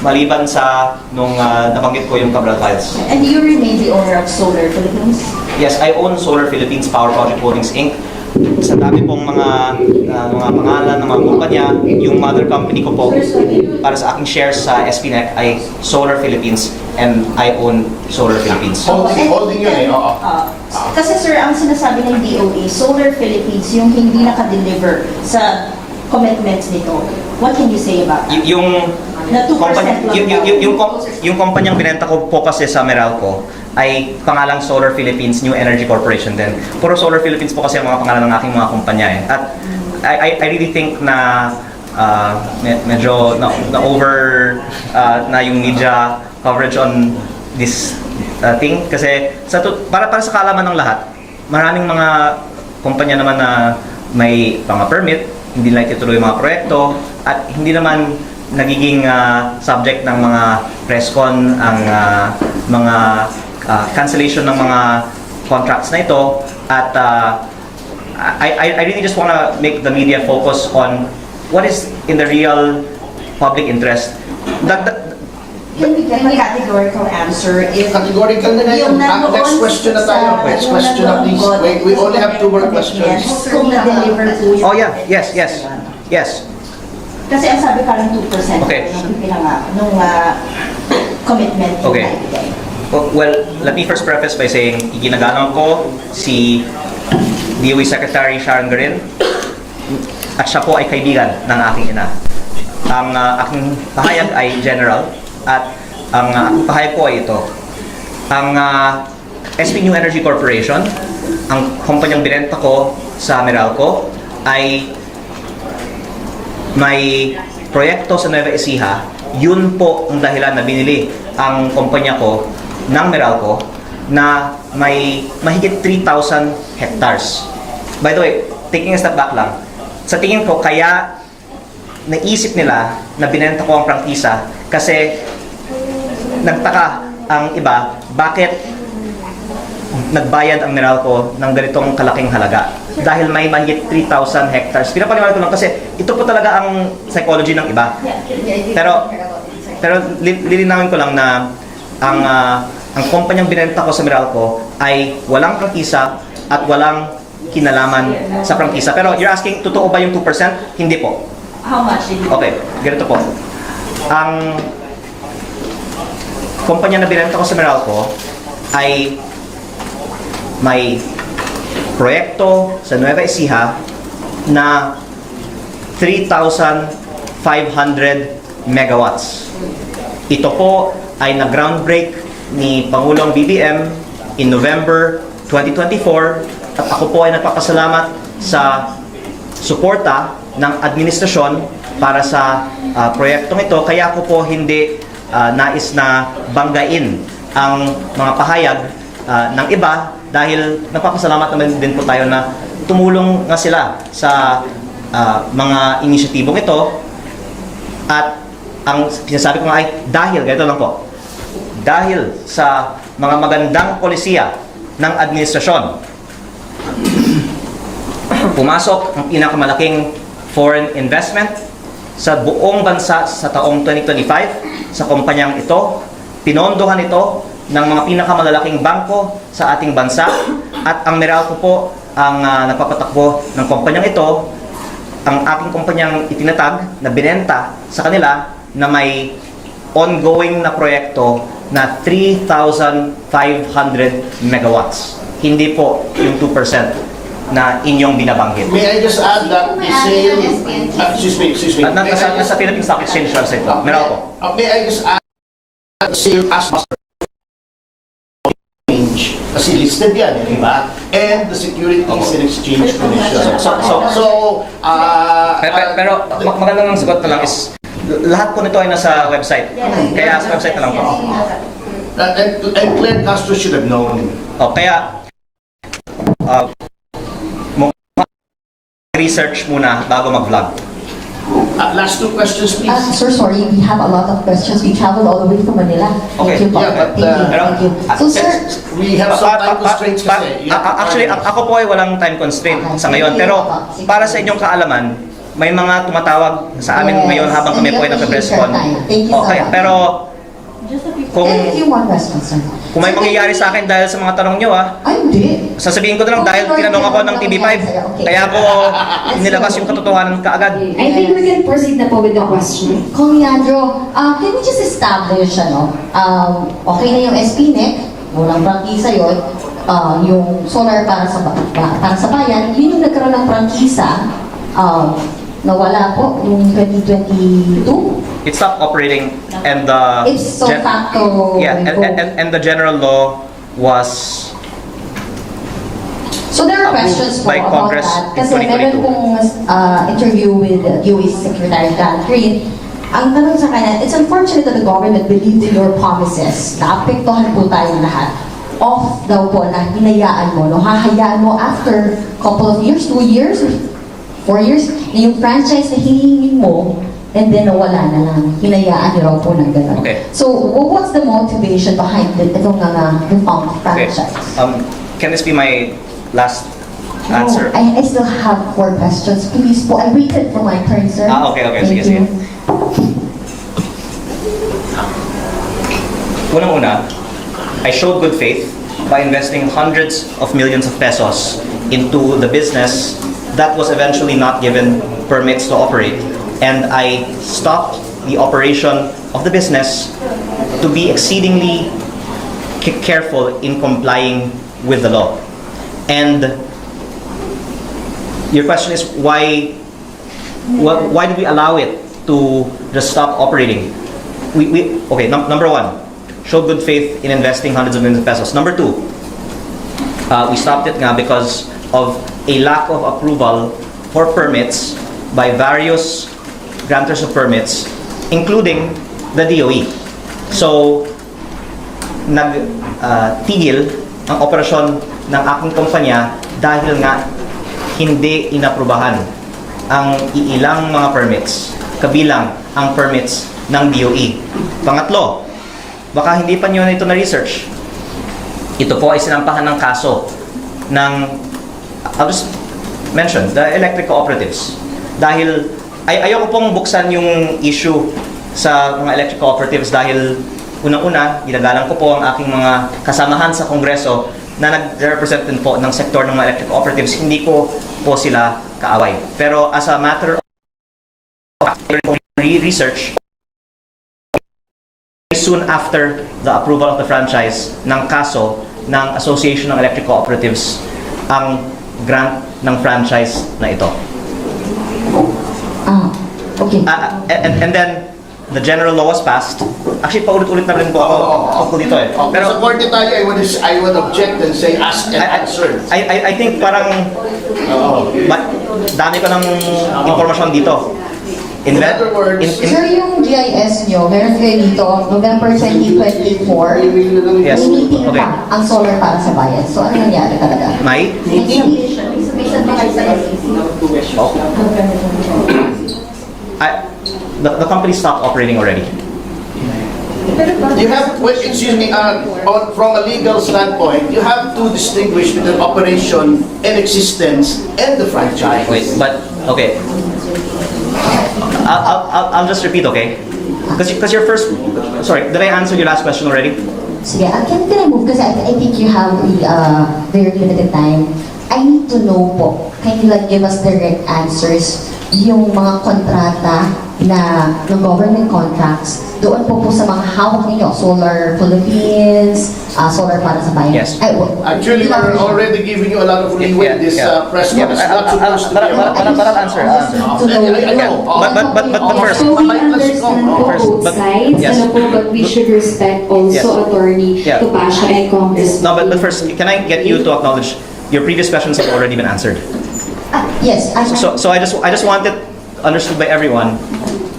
maliban sa nung nabanggit ko yung Cabral Files. And you remain the owner of Solar Philippines? Yes, I own Solar Philippines Power Project Holdings Inc. Sa dami pong mga pangalan ng mga kumpanya, yung mother company ko po para sa aking shares sa SPNEC ay Solar Philippines and I own Solar Philippines. Holding yun eh, oo. Kasi sir, ang sinasabi ng DOE, Solar Philippines yung hindi nakadeliver sa commitments nito. What can you say about that? Yung Na 2% kumpanya, lang yung kumpanyang binenta ko po kasi sa Meralco ay pangalang Solar Philippines New Energy Corporation din. Puro Solar Philippines po kasi ang mga pangalan ng aking mga kumpanya eh. At I really think na medyo na-over na yung media coverage on this thing kasi para sa kaalaman ng lahat, maraming mga kumpanya naman na may permit, hindi lang itutuloy yung mga proyekto at hindi naman nagiging subject ng mga presscon ang mga cancellation ng mga contracts na ito at I really just want to make the media focus on what is in the real public interest. Can we get a categorical answer if Categorical na yung ngayon. Next nandoon question na tayo. Next yung question na please. nandoon We only have 2 more questions. kung na-deliver po yung Oh yeah, yes. Kasi ang sabi parang 2% Okay. nung commitment yung Okay. naibigay. Well, let me first preface by saying iginagalang ko si DOE Secretary Sharon Garin at siya po ay kaibigan ng aking ina. Ang aking pahayag ay general at ang aking pahayag po ay ito. Ang SP New Energy Corporation, ang kumpanyang binenta ko sa Meralco ay may proyekto sa Nueva Ecija. Yun po ang dahilan na binili ang kumpanya ko ng Meralco na may mahigit 3,000 hectares. By the way, taking a step back lang, sa tingin ko kaya naisip nila na binenta ko ang prangkisa kasi nagtaka ang iba bakit nagbayad ang Meralco ng ganitong kalaking halaga. Dahil may mahigit 3,000 hectares. Pinapaliwanag ko lang kasi ito po talaga ang psychology ng iba. Pero lilinawin ko lang na ang kumpanyang binenta ko sa Meralco ay walang prangkisa at walang kinalaman sa prangkisa. Pero you're asking, totoo ba yung 2%? Hindi po. How much did you? Okay, ganito po. Ang kumpanya na binenta ko sa Meralco ay may proyekto sa Nueva Ecija na 3,500 megawatts. Ito po ay na-groundbreak ni Pangulong BBM in November 2024 at ako po ay nagpapasalamat sa suporta ng administrasyon para sa proyektong ito. Kaya ako po hindi nais na banggain ang mga pahayag ng iba dahil nagpapasalamat naman din po tayo na tumulong nga sila sa mga inisyatibong ito. At ang sinasabi ko nga ay dahil, ganito lang po, dahil sa mga magandang polisiya ng administrasyon, pumasok ang pinakamalaking foreign investment sa buong bansa sa taong 2025 sa kumpanyang ito. Pinondohan ito ng mga pinakamalalaking bangko sa ating bansa at ang Meralco po ang nagpapatakbo ng kumpanyang ito. Ang aking kumpanyang itinatag na binenta sa kanila na may ongoing na proyekto na 3,500 megawatts. Hindi po yung 2% na inyong binabanggit. May I just add that the sale... excuse me. At nasa Philippine Stock Exchange website po, Meralco. May I just add that the sale as exchange kasi listed yan, di ba? And the Securities and Exchange Commission. Pero magandang sagot na lang is lahat po nito ay nasa website. Kaya sa website na lang po. And Claire Castro should have known. Kaya research muna bago mag-vlog. Last two questions, please. Sir, sorry, we have a lot of questions. We traveled all the way from Manila. Okay. Thank you, po. Yeah, but, Thank you. So, sir, We have some time constraints kasi. Actually, ako po ay walang time constraint sa ngayon. Pero para sa inyong kaalaman, may mga tumatawag sa amin ngayon habang kami po ay nagpe-press-con. Thank you so Okay, much. pero kung Thank you, one question, sir. may mangyayari sa akin dahil sa mga tanong nyo, Ay, hindi. sasabihin ko na lang dahil tinanong ako ng TV5. Kaya ko nilabas yung katotohanan kaagad. I think we can proceed na po with the question. Kung Leandro, can we just establish, okay na yung SPNEC, walang prangkisa yun, yung solar para sa bayan, yun yung nagkaroon ng prangkisa, nawala po yung 2022. It stopped operating and the Ipso facto. and the general law was So there are questions po by about Congress that. in Kasi meron 2022. pong interview with UAC Secretary Dan Green. Ang tanong sa kanya, it's unfortunate that the government believed in your promises. Naapektuhan po tayong lahat. Off daw po na hinayaan mo, no? Hahayaan mo after couple of years, 2 years, 4 years, na yung franchise na hinihingi mo, and then nawala na lang. Hinayaan niyo raw po ng gano'n. Okay. So, what's the motivation behind itong reform Okay. franchise? Can this be my last answer? No, I still have 4 questions. Please po, I waited for my turn, sir. Okay. Thank Sige. you. Unang-una, I showed good faith by investing hundreds of millions of pesos into the business that was eventually not given permits to operate. And I stopped the operation of the business to be exceedingly careful in complying with the law. And your question is why did we allow it to just stop operating? Okay, number one, showed good faith in investing hundreds of millions of pesos. Number two, we stopped it nga because of a lack of approval for permits by various grantors of permits, including the DOE. So, nagtigil ang operasyon ng aking kumpanya dahil nga hindi inaprubahan ang iilang mga permits, kabilang ang permits ng DOE. Pangatlo, baka hindi pa nyo ito na-research. Ito po ay sinampahan ng kaso ng, I'll just mention, the electric cooperatives. Dahil ayoko pong buksan yung issue sa mga electric cooperatives dahil unang-una, ginagalang ko po ang aking mga kasamahan sa Kongreso na nag-represent din po ng sektor ng mga electric cooperatives. Hindi ko po sila kaaway. Pero as a matter of research, soon after the approval of the franchise ng kaso ng Association ng Electric Cooperatives ang grant ng franchise na ito. Okay. And then, the general law was passed. Actually, paulit-ulit na rin po ako tungkol dito eh. Pero sa korte tayo, I would object and say ask and answer. I think parang dami ko ng impormasyon dito. In other words, Sir, yung GIS nyo, meron kayo dito, November 2024, Yes. may meeting Okay. pa ang solar para sa bayan. So, ano nangyari talaga? May? The company stopped operating already. you have, well, excuse me, from a legal standpoint, you have to distinguish between operation and existence and the franchise. Wait, but okay. I'll just repeat, okay? Because your first, sorry, did I answer your last question already? Sige, can I move? Kasi I think you have very limited time. I need to know po, can you like give us direct answers yung mga kontrata na ng government contracts doon po sa mga hawak ninyo, Solar Philippines, Solar para sa bayan? Yes. Actually, we're already giving you a lot of leeway. This press Yeah, conference is not supposed to be but I'll answer. I know. But first, So we understand po First, both but- sides, yes. but we should respect also Yes. Attorney Yeah. Topacio and Congressman. No, but first, can I get you to acknowledge your previous questions have already been answered? Yes, So I just wanted understood by everyone.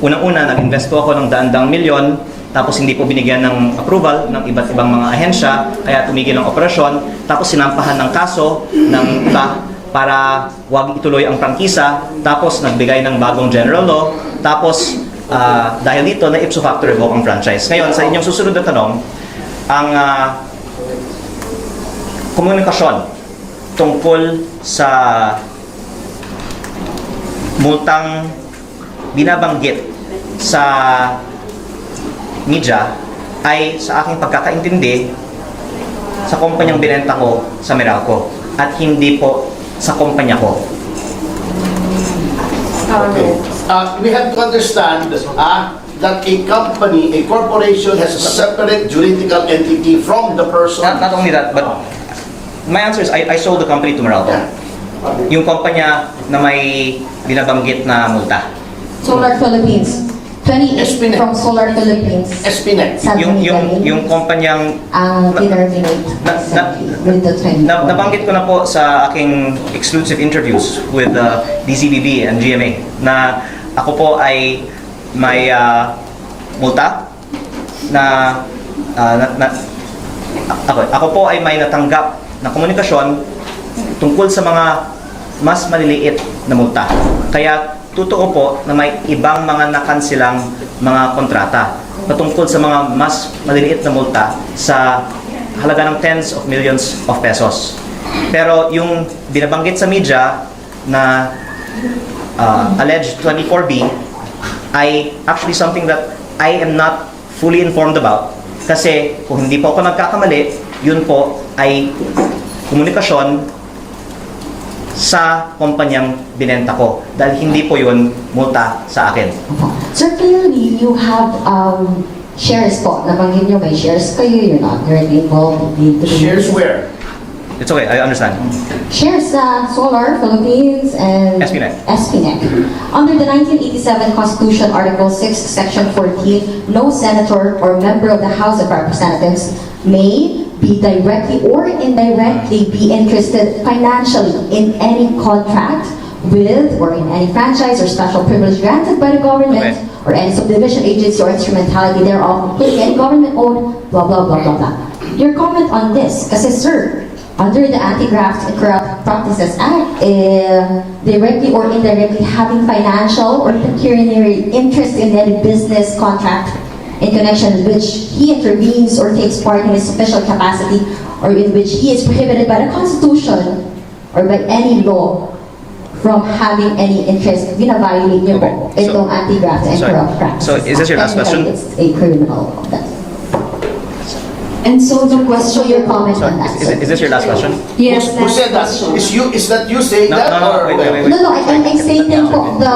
Unang-una, nag-invest po ako ng daan-daang milyon, tapos hindi po binigyan ng approval ng iba't ibang mga ahensya, kaya tumigil ang operasyon, tapos sinampahan ng kaso ng iba para wag ituloy ang prangkisa, tapos nagbigay ng bagong general law, tapos dahil dito na ipso facto revoke ang franchise. Ngayon, sa inyong susunod na tanong, ang komunikasyon tungkol sa multang binabanggit sa media ay sa aking pagkakaintindi sa kumpanyang binenta ko sa Meralco at hindi po sa kumpanya ko. Okay. We have to understand that a company, a corporation has a separate juridical entity from the person. Not only that, but my answer is I sold the company to Meralco. Yung kumpanya na may binabanggit na multa. Solar Philippines. 28 Espinet. from Solar Philippines. Espinet. Yung kumpanyang ang terminate with the 20. nabanggit ko na po sa aking exclusive interviews with DCBB and GMA na ako po ay may multa na ako po ay may natanggap na komunikasyon tungkol sa mga mas maliliit na multa. Kaya totoo po na may ibang mga nakansilang mga kontrata patungkol sa mga mas maliliit na multa sa halaga ng tens of millions of pesos. Pero yung binabanggit sa media na alleged 24B ay actually something that I am not fully informed about kasi kung hindi po ako nagkakamali, yun po ay komunikasyon sa kumpanyang binenta ko dahil hindi po yun multa sa akin. Sir, clearly you have shares po. Nabanggit nyo may shares kayo, you're not currently involved in the Shares where? It's okay, I understand. Shares sa Solar Philippines and Espinet. Espinet. Under the 1987 Constitution, Article 6, Section 14, no senator or member of the House of Representatives may be directly or indirectly be interested financially in any contract with or in any franchise or special privilege granted by the government Okay. or any subdivision agency or instrumentality thereof, including any government-owned, blah, blah, blah, blah, blah. Your comment on this, kasi sir, under the Anti-Graft and Corrupt Practices Act, directly or indirectly having financial or pecuniary interest in any business contract in connection with which he intervenes or takes part in his official capacity or in which he is prohibited by the Constitution or by any law from having any interest, violate niyo po Okay. So- itong Anti-Graft and Sorry. Corrupt Practices So, is this your last Act, and question? It's a criminal offense. And so the So question, your comment Sorry, on that, is, sir. is this your last question? yes, Who said that? Is that you saying No, that? no, no, or wait. No, I'm stating po the...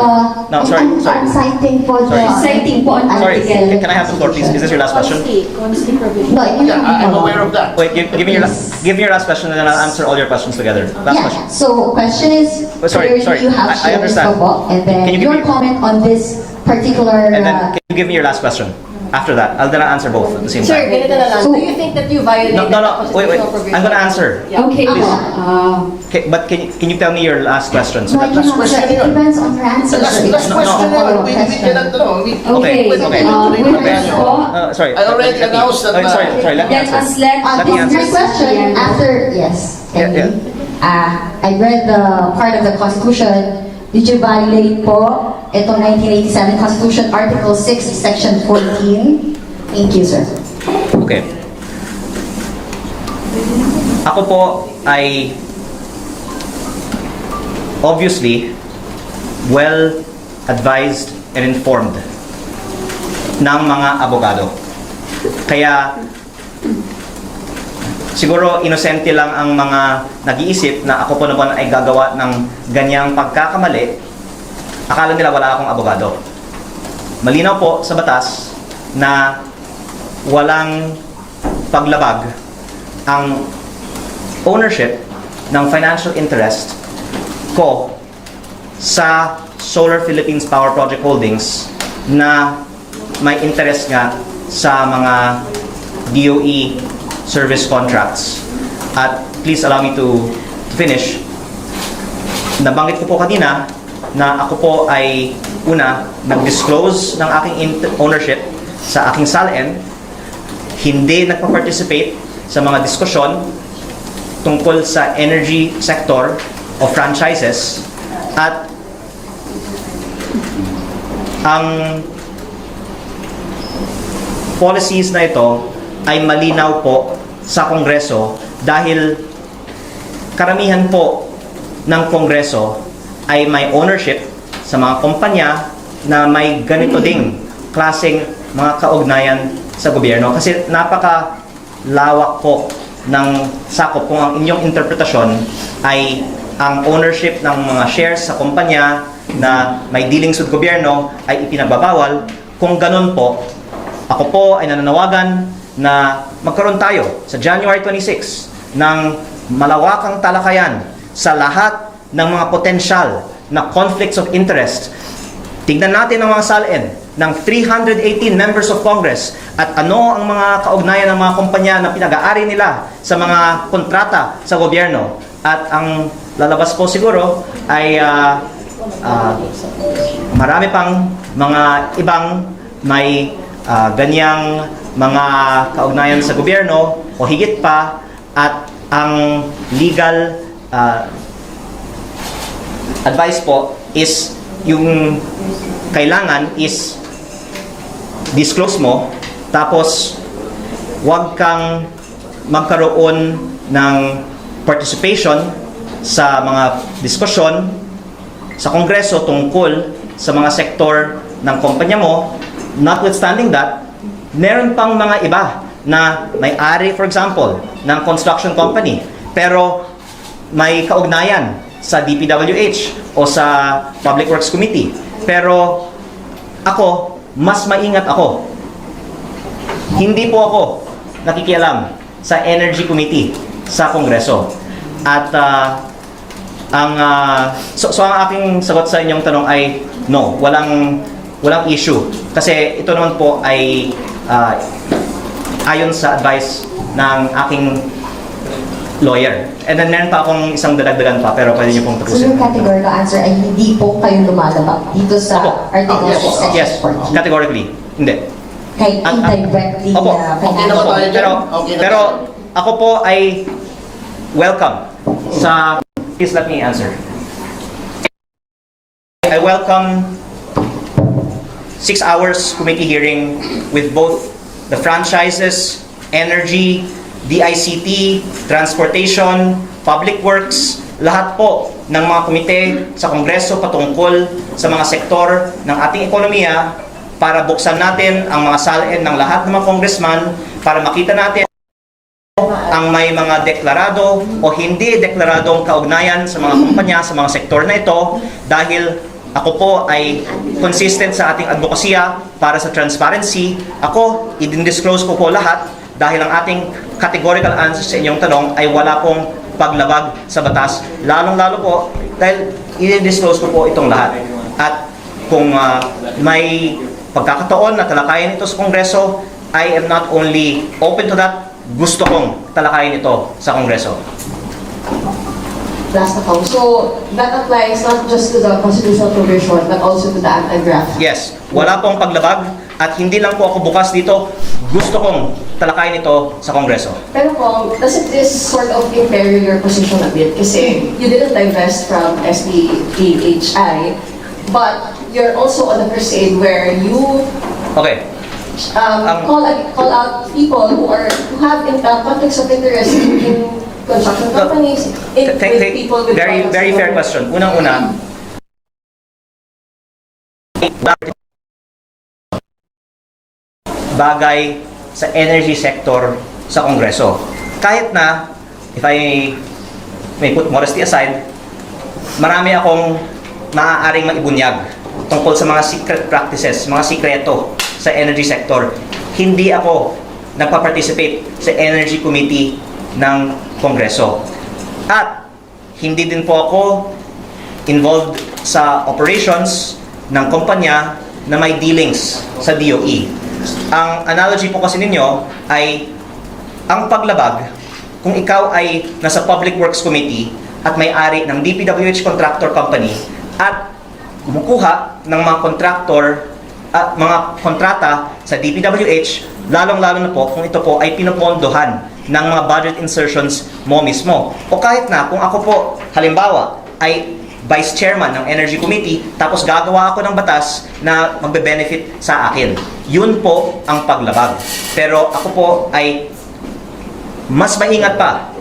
No, sorry, I'm sorry. citing po the... Sorry. Citing po ang Sorry, article. can I have the floor, please? Is this your last question? No, you Yeah, I'm aware of that. Wait, give me your last question, and then I'll answer all your questions together. Last question. Yeah, so question is, Oh, sorry, clearly sorry. you have I shared this understand. po, and then Can you give your me- comment on this particular... And then, can you give me your last question? After that, I'll then answer both at the same Sir, time. ganito na lang. So- Do you think that you violated No, the wait. constitutional provision? I'm gonna answer. Yeah. Okay, Please. po. Okay, but can you tell me your last question? So No, that, you have, question sir, it yun. depends on your answer. Last sir. question Follow-up we question. cannot, Okay, Okay. with this po, sorry. I already announced that, Sorry, let me let answer. us let... This Let me is answer. my question after, yes. Yeah. I read the part of the Constitution. Did you violate po itong 1987 Constitution Article 6, Section 14? Thank you, sir. Okay. Ako po ay obviously well advised and informed ng mga abogado. Kaya siguro inosente lang ang mga nag-iisip na ako po naman ay gagawa ng ganyang pagkakamali. Akala nila wala akong abogado. Malinaw po sa batas na walang paglabag ang ownership ng financial interest ko sa Solar Philippines Power Project Holdings na may interest nga sa mga DOE service contracts. At please allow me to finish. Nabanggit ko po kanina na ako po ay una nag-disclose ng aking ownership sa aking SALN, hindi nagpa-participate sa mga diskusyon tungkol sa energy sector o franchises, at ang policies na ito ay malinaw po sa Kongreso dahil karamihan po ng Kongreso ay may ownership sa mga kumpanya na may ganito ding klaseng mga kaugnayan sa gobyerno. Kasi napaka-lawak po ng sakop kung ang inyong interpretasyon ay ang ownership ng mga shares sa kumpanya na may dealings with gobyerno ay ipinagbabawal. Kung ganun po, ako po ay nananawagan na magkaroon tayo sa January 26 ng malawakang talakayan sa lahat ng mga potensyal na conflicts of interest. Tignan natin ang mga SALN ng 318 members of Congress at ano ang mga kaugnayan ng mga kumpanya na pinag-aari nila sa mga kontrata sa gobyerno. At ang lalabas po siguro ay marami pang mga ibang may ganyang mga kaugnayan sa gobyerno o higit pa, at ang legal advice po is yung kailangan is disclose mo, tapos huwag kang magkaroon ng participation sa mga diskusyon sa Kongreso tungkol sa mga sektor ng kumpanya mo. Notwithstanding that, meron pang mga iba na may-ari, for example, ng construction company, pero may kaugnayan sa DPWH o sa Public Works Committee. Pero ako, mas maingat ako. Hindi po ako nakikialam sa Energy Committee sa Kongreso. At ang aking sagot sa inyong tanong ay no, walang issue. Kasi ito naman po ay ayon sa advice ng aking lawyer. And then meron pa akong isang dadagdagan pa, pero pwede niyo pong So yung tapusin. categorical answer ay hindi po kayo lumalabag dito sa Article Yes, 6, Section yes, 14. categorically. Hindi. Kahit indirectly Opo. na Okay na financial. ba tayo dyan? Pero, Okay na pero tayo. ako po ay welcome sa, please let me answer. I welcome 6 hours committee hearing with both the franchises, energy, DICT, transportation, public works, lahat po ng mga komite sa Kongreso patungkol sa mga sektor ng ating ekonomiya para buksan natin ang mga salain ng lahat ng mga congressman para makita natin ang may mga deklarado o hindi deklaradong kaugnayan sa mga kumpanya, sa mga sektor na ito dahil ako po ay consistent sa ating advokasya para sa transparency. Ako, i-disclose ko po lahat dahil ang ating categorical answer sa inyong tanong ay wala pong paglabag sa batas. Lalong-lalo po dahil i-disclose ko po itong lahat. At kung may pagkakataon na talakayin ito sa Kongreso, I am not only open to that, gusto kong talakayin ito sa Kongreso. Last na So, that applies not just to the constitutional provision, but also to the anti-graft. Yes, wala pong paglabag at hindi lang po ako bukas dito, gusto kong talakayin ito sa Kongreso. Pero kung, doesn't this sort of impair your position a bit? Kasi you didn't divest from SDPHI, but you're also on the crusade where you Okay, call out people who have conflicts of interest in construction companies, with people with very fair question. Unang-una, bagay sa energy sector sa Kongreso. Kahit na, if I may put modesty aside, marami akong maaaring maibunyag tungkol sa mga secret practices, mga sikreto sa energy sector. Hindi ako nagpa-participate sa Energy Committee ng Kongreso. At hindi din po ako involved sa operations ng kumpanya na may dealings sa DOE. Ang analogy po kasi ninyo ay ang paglabag kung ikaw ay nasa Public Works Committee at may-ari ng DPWH Contractor Company at kumukuha ng mga contractor at mga kontrata sa DPWH, lalong-lalo na po kung ito po ay pinopondohan ng mga budget insertions mo mismo. O kahit na kung ako po, halimbawa, ay Vice Chairman ng Energy Committee, tapos gagawa ako ng batas na magbe-benefit sa akin. Yun po ang paglabag. Pero ako po ay mas maingat pa.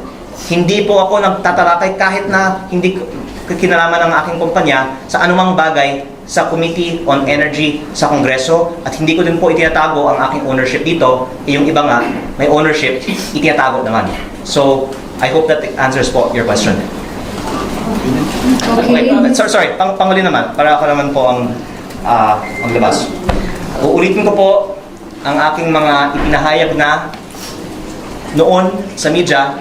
Hindi po ako nagtatalakay kahit na hindi kinalaman ng aking kumpanya sa anumang bagay sa Committee on Energy sa Kongreso at hindi ko din po itinatago ang aking ownership dito. Yung iba nga, may ownership, itinatago naman. So, I hope that answers po your question. Okay. Sorry, panguli naman, para ako naman po ang maglabas. Uulitin ko po ang aking mga ipinahayag na noon sa media.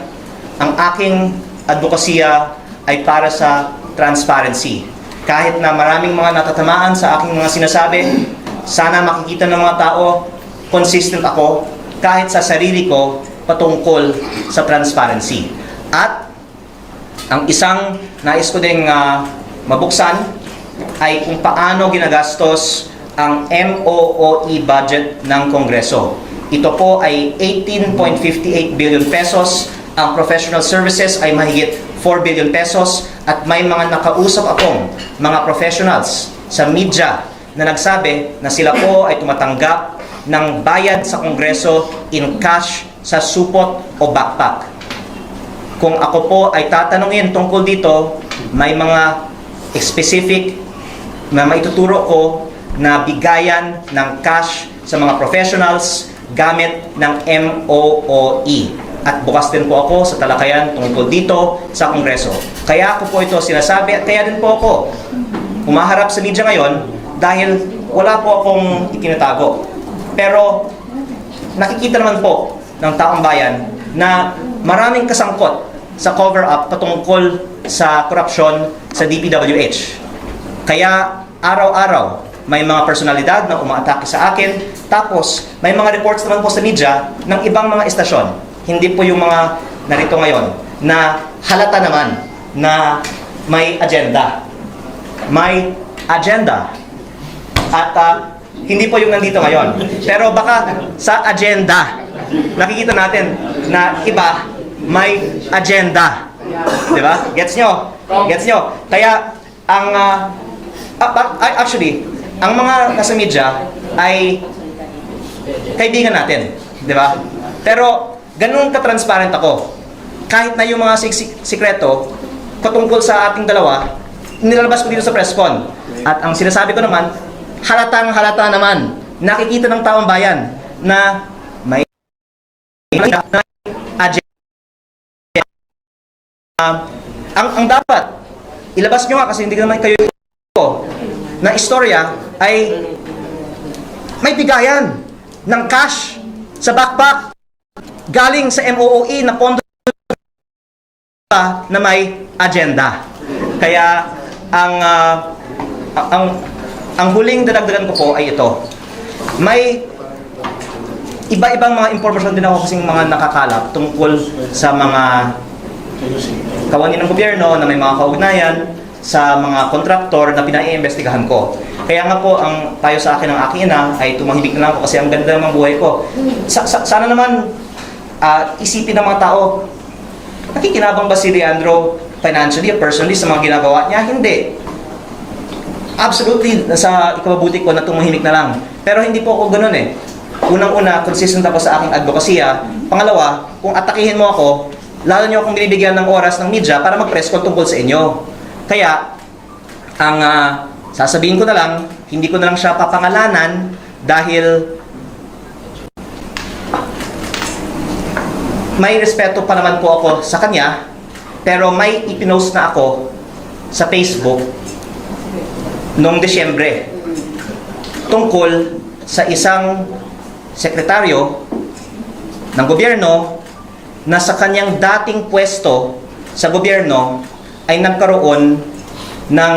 Ang aking advokasya ay para sa transparency. Kahit na maraming mga natatamaan sa aking mga sinasabi, sana makikita ng mga tao, consistent ako kahit sa sarili ko patungkol sa transparency. At ang isang nais ko ding mabuksan ay kung paano ginagastos ang MOOE budget ng Kongreso. Ito po ay 18.58 billion pesos. Ang professional services ay mahigit 4 billion pesos at may mga nakausap akong mga professionals sa media na nagsabi na sila po ay tumatanggap ng bayad sa Kongreso in cash sa supot o backpack. Kung ako po ay tatanungin tungkol dito, may mga specific na maituturo ko na bigayan ng cash sa mga professionals gamit ng MOOE. At bukas din po ako sa talakayan tungkol dito sa Kongreso. Kaya ako po ito sinasabi at kaya din po ako umaharap sa media ngayon dahil wala po akong itinatago. Pero nakikita naman po ng taong bayan na maraming kasangkot sa cover-up patungkol sa korupsyon sa DPWH. Kaya araw-araw may mga personalidad na umaatake sa akin, tapos may mga reports naman po sa media ng ibang mga estasyon hindi po yung mga narito ngayon na halata naman na may agenda. May agenda. At hindi po yung nandito ngayon. Pero baka sa agenda, nakikita natin na iba may agenda. Di ba? Gets nyo? Gets nyo? Kaya, ang actually, ang mga nasa media ay kaibigan natin. Di ba? Pero, ganun ka-transparent ako. Kahit na yung mga sikreto, patungkol sa ating dalawa, nilalabas ko dito sa press con. At ang sinasabi ko naman, halatang halata naman, nakikita ng taong bayan na may agenda. Ang dapat, ilabas nyo nga kasi hindi naman kayo na istorya ay may bigayan ng cash sa backpack galing sa MOOE na pondo na may agenda. Kaya ang huling dadagdagan ko po ay ito. May iba-ibang mga impormasyon din ako kasing mga nakakalap tungkol sa mga kawani ng gobyerno na may mga kaugnayan sa mga kontraktor na pinaiimbestigahan ko. Kaya nga po, ang payo sa akin ng aking ina ay tumahimik na lang ako kasi ang ganda ng buhay ko. Sana naman isipin ng mga tao, nakikinabang ba si Leandro financially or personally sa mga ginagawa niya? Hindi. Absolutely, sa ikababuti ko na tumahimik na lang. Pero hindi po ako ganun eh. Unang-una, consistent ako sa aking advokasya. Pangalawa, kung atakihin mo ako, lalo niyo akong binibigyan ng oras ng media para mag-press call tungkol sa inyo. Kaya, ang sasabihin ko na lang, hindi ko na lang siya papangalanan dahil may respeto pa naman po ako sa kanya, pero may ipinost na ako sa Facebook noong Desyembre tungkol sa isang sekretaryo ng gobyerno na sa kanyang dating pwesto sa gobyerno ay nagkaroon ng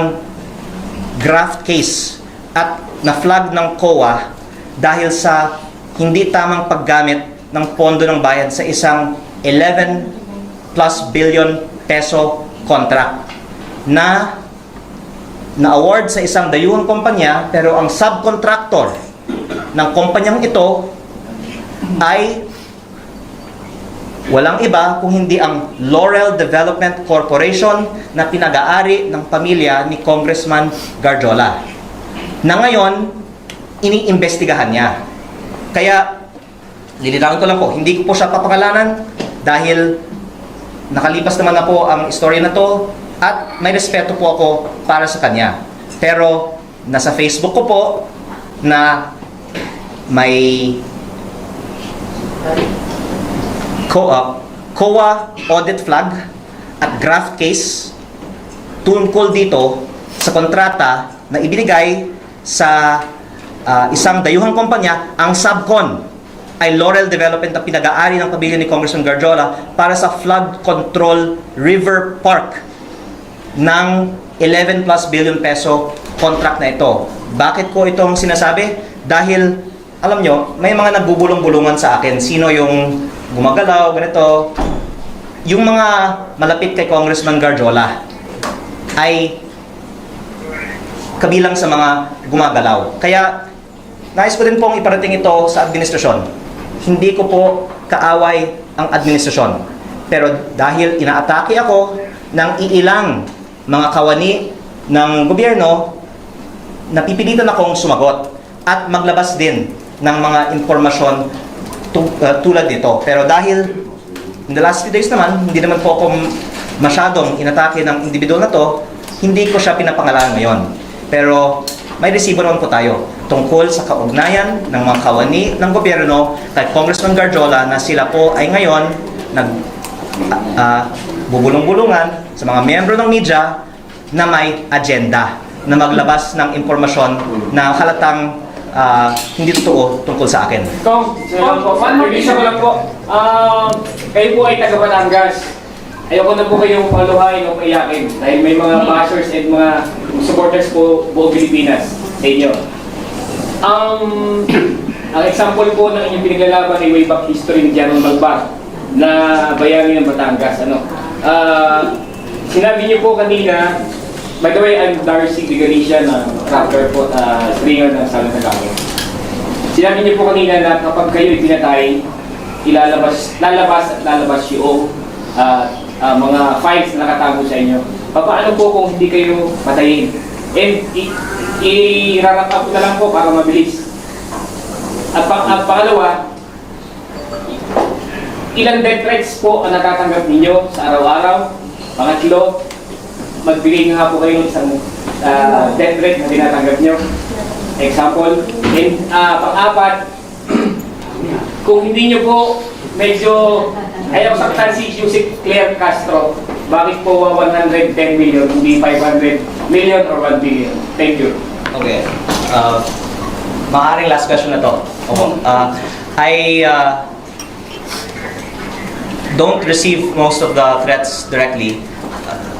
graft case at na-flag ng COA dahil sa hindi tamang paggamit ng pondo ng bayan sa isang 11+ billion peso contract na na-award sa isang dayuhang kumpanya, pero ang subcontractor ng kumpanyang ito ay walang iba kung hindi ang Laurel Development Corporation na pinag-aari ng pamilya ni Congressman Garjola, na ngayon iniimbestigahan niya. Kaya lilitawin ko lang po, hindi ko po siya papangalanan dahil nakalipas naman na po ang istorya na to at may respeto po ako para sa kanya. Pero nasa Facebook ko po na may COA audit flag at graft case tungkol dito sa kontrata na ibinigay sa isang dayuhang kumpanya. Ang subcon ay Laurel Development na pinag-aari ng pamilya ni Congressman Garjola para sa flood control river park ng 11+ billion peso contract na ito. Bakit ko itong sinasabi? Dahil alam nyo, may mga nagbubulong-bulungan sa akin. Sino yung gumagalaw, ganito. Yung mga malapit kay Congressman Garjola ay kabilang sa mga gumagalaw. Kaya, nais ko din pong iparating ito sa administrasyon. Hindi ko po kaaway ang administrasyon. Pero dahil inaatake ako ng iilang mga kawani ng gobyerno, napipilitan akong sumagot at maglabas din ng mga impormasyon tulad nito. Pero dahil in the last few days naman, hindi naman po ako masyadong inatake ng individual na to, hindi ko siya pinapangalanan ngayon. Pero may resibo naman po tayo tungkol sa kaugnayan ng mga kawani ng gobyerno kay Congressman Garjola na sila po ay ngayon bubulong-bulungan sa mga miyembro ng media na may agenda na maglabas ng impormasyon na halatang hindi totoo tungkol sa akin. Kong, isa ko lang po. Kayo po ay taga Batangas. Ayoko na po kayong paluhain o iyakin dahil may mga bashers and mga supporters po buong Pilipinas sa inyo. Ang example po ng inyong pinaglalaban ay way back history ni General Magbar. na bayani ng Batangas. Sinabi niyo po kanina, by the way, I'm Darcy de Galicia na rapper po, stringer ng Salon na Gamit. Sinabi niyo po kanina na kapag kayo'y pinatay, lalabas yung mga files na nakatago sa inyo. Paano po kung hindi kayo patayin? And i-wrap up na lang po para mabilis. At pangalawa, ilang death threats po ang natatanggap ninyo sa araw-araw? Pangatlo, magbigay nga po kayo ng isang death threat na tinatanggap nyo. Example. And pang-apat, kung hindi nyo po medyo ayaw saktan si Yusek Claire Castro, bakit po 110 million, hindi 500 million or 1 billion? Thank you. Okay. Maaaring last question na to. I don't receive most of the threats directly.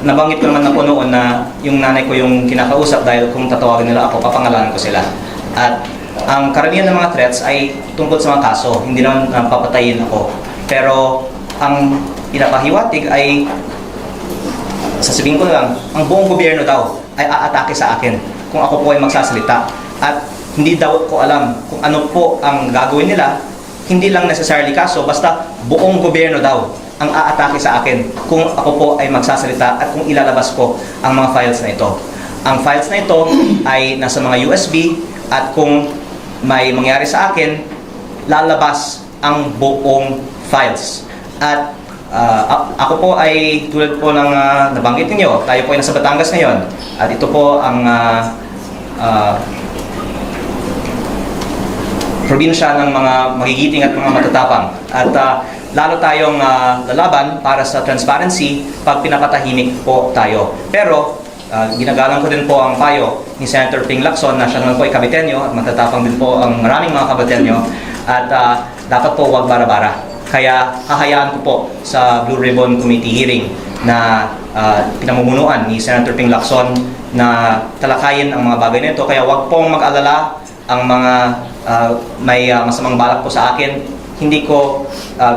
Nabanggit ko naman na po noon na yung nanay ko yung kinakausap dahil kung tatawagin nila ako, papangalanan ko sila. At ang karamihan ng mga threats ay tungkol sa mga kaso, hindi naman papatayin ako. Pero ang pinapahiwatig ay, sasabihin ko lang, ang buong gobyerno daw ay aatake sa akin kung ako po ay magsasalita. At hindi daw ko alam kung ano po ang gagawin nila, hindi lang necessarily kaso, basta buong gobyerno daw ang aatake sa akin kung ako po ay magsasalita at kung ilalabas ko ang mga files na ito. Ang files na ito ay nasa mga USB at kung may mangyari sa akin, lalabas ang buong files. At ako po ay tulad po ng nabanggit ninyo, tayo po ay nasa Batangas ngayon at ito po ang probinsya ng mga magigiting at mga matatapang. At lalo tayong lalaban para sa transparency pag pinapatahimik po tayo. Pero ginagalang ko din po ang payo ni Senator Ping Lacson na siya naman po ay Caviteño at matatapang din po ang maraming mga Caviteño at dapat po wag bara-bara. Kaya hahayaan ko po sa Blue Ribbon Committee hearing na pinamumunuan ni Senator Ping Lacson na talakayin ang mga bagay nito. Kaya wag pong mag-alala ang mga may masamang balak po sa akin. Hindi ko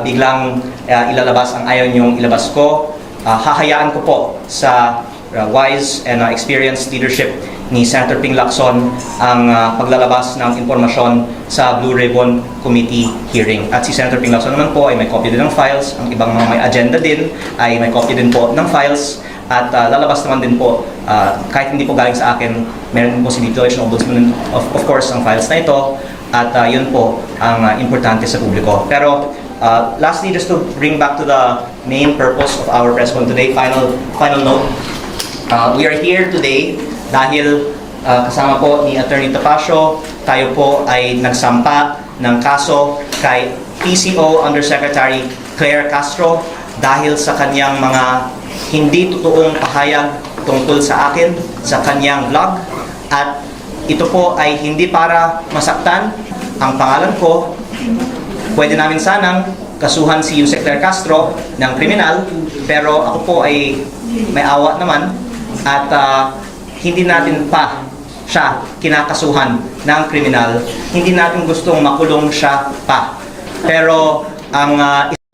biglang ilalabas ang ayaw niyong ilabas ko. Hahayaan ko po sa wise and experienced leadership ni Senator Ping Lacson ang paglalabas ng impormasyon sa Blue Ribbon Committee hearing. At si Senator Ping Lacson naman po ay may copy din ng files. Ang ibang mga may agenda din ay may copy din po ng files. At lalabas naman din po, kahit hindi po galing sa akin, meron din po si Declaration Ombudsman of course ang files na ito. At yun po ang importante sa publiko. Pero lastly, just to bring back to the main purpose of our press con today, final note. We are here today dahil kasama po ni Attorney Tapasio, tayo po ay nagsampa ng kaso kay PCO Undersecretary Claire Castro dahil sa kanyang mga hindi totoong pahayag tungkol sa akin sa kanyang vlog. At ito po ay hindi para masaktan ang pangalan ko. Pwede namin sanang kasuhan si Yusek Claire Castro ng kriminal, pero ako po ay may awa naman at hindi natin pa siya kinakasuhan ng kriminal. Hindi natin gustong makulong siya pa. Pero ang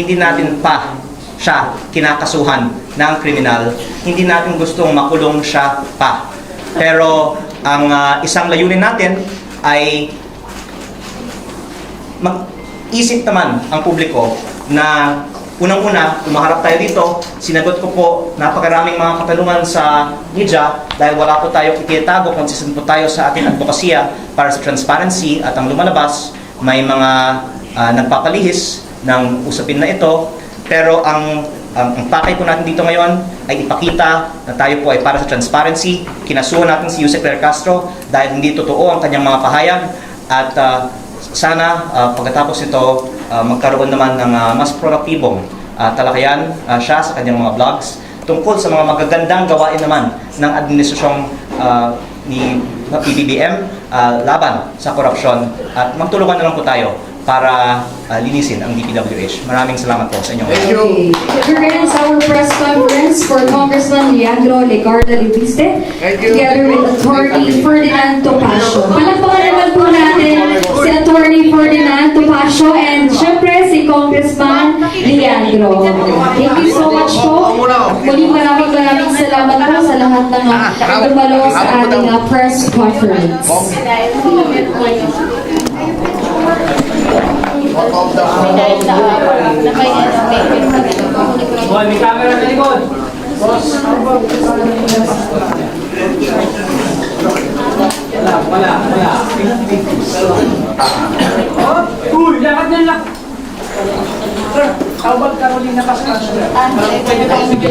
hindi natin pa siya kinakasuhan ng kriminal, hindi natin gustong makulong siya pa. Pero ang isang layunin natin ay mag-isip naman ang publiko na unang-una, umaharap tayo dito, sinagot ko po napakaraming mga katanungan sa media dahil wala po tayo ititago, consistent po tayo sa ating advokasya para sa transparency at ang lumalabas, may mga nagpapalihis ng usapin na ito. Pero ang pakay po natin dito ngayon ay ipakita na tayo po ay para sa transparency. Kinasuhan natin si Yusek Claire Castro dahil hindi totoo ang kanyang mga pahayag at sana pagkatapos ito magkaroon naman ng mas produktibong talakayan siya sa kanyang mga vlogs tungkol sa mga magagandang gawain naman ng administrasyong ni PBBM laban sa korupsyon at magtulungan na lang po tayo para linisin ang DPWH. Maraming salamat po sa inyong Thank you. Here ends our press conference for Congressman Leandro Legarda Leviste, together with Attorney Ferdinand Topacio. Palakpakan naman po natin si Attorney Ferdinand Topacio and syempre si si Congressman Leandro. Thank you so much po. Muli maraming salamat po sa lahat ng dumalo sa ating press conference. Boy, may camera sa likod. Wala. Uy, lakad na lang. Tawag Carolina Pascal. Pwede tayo sige.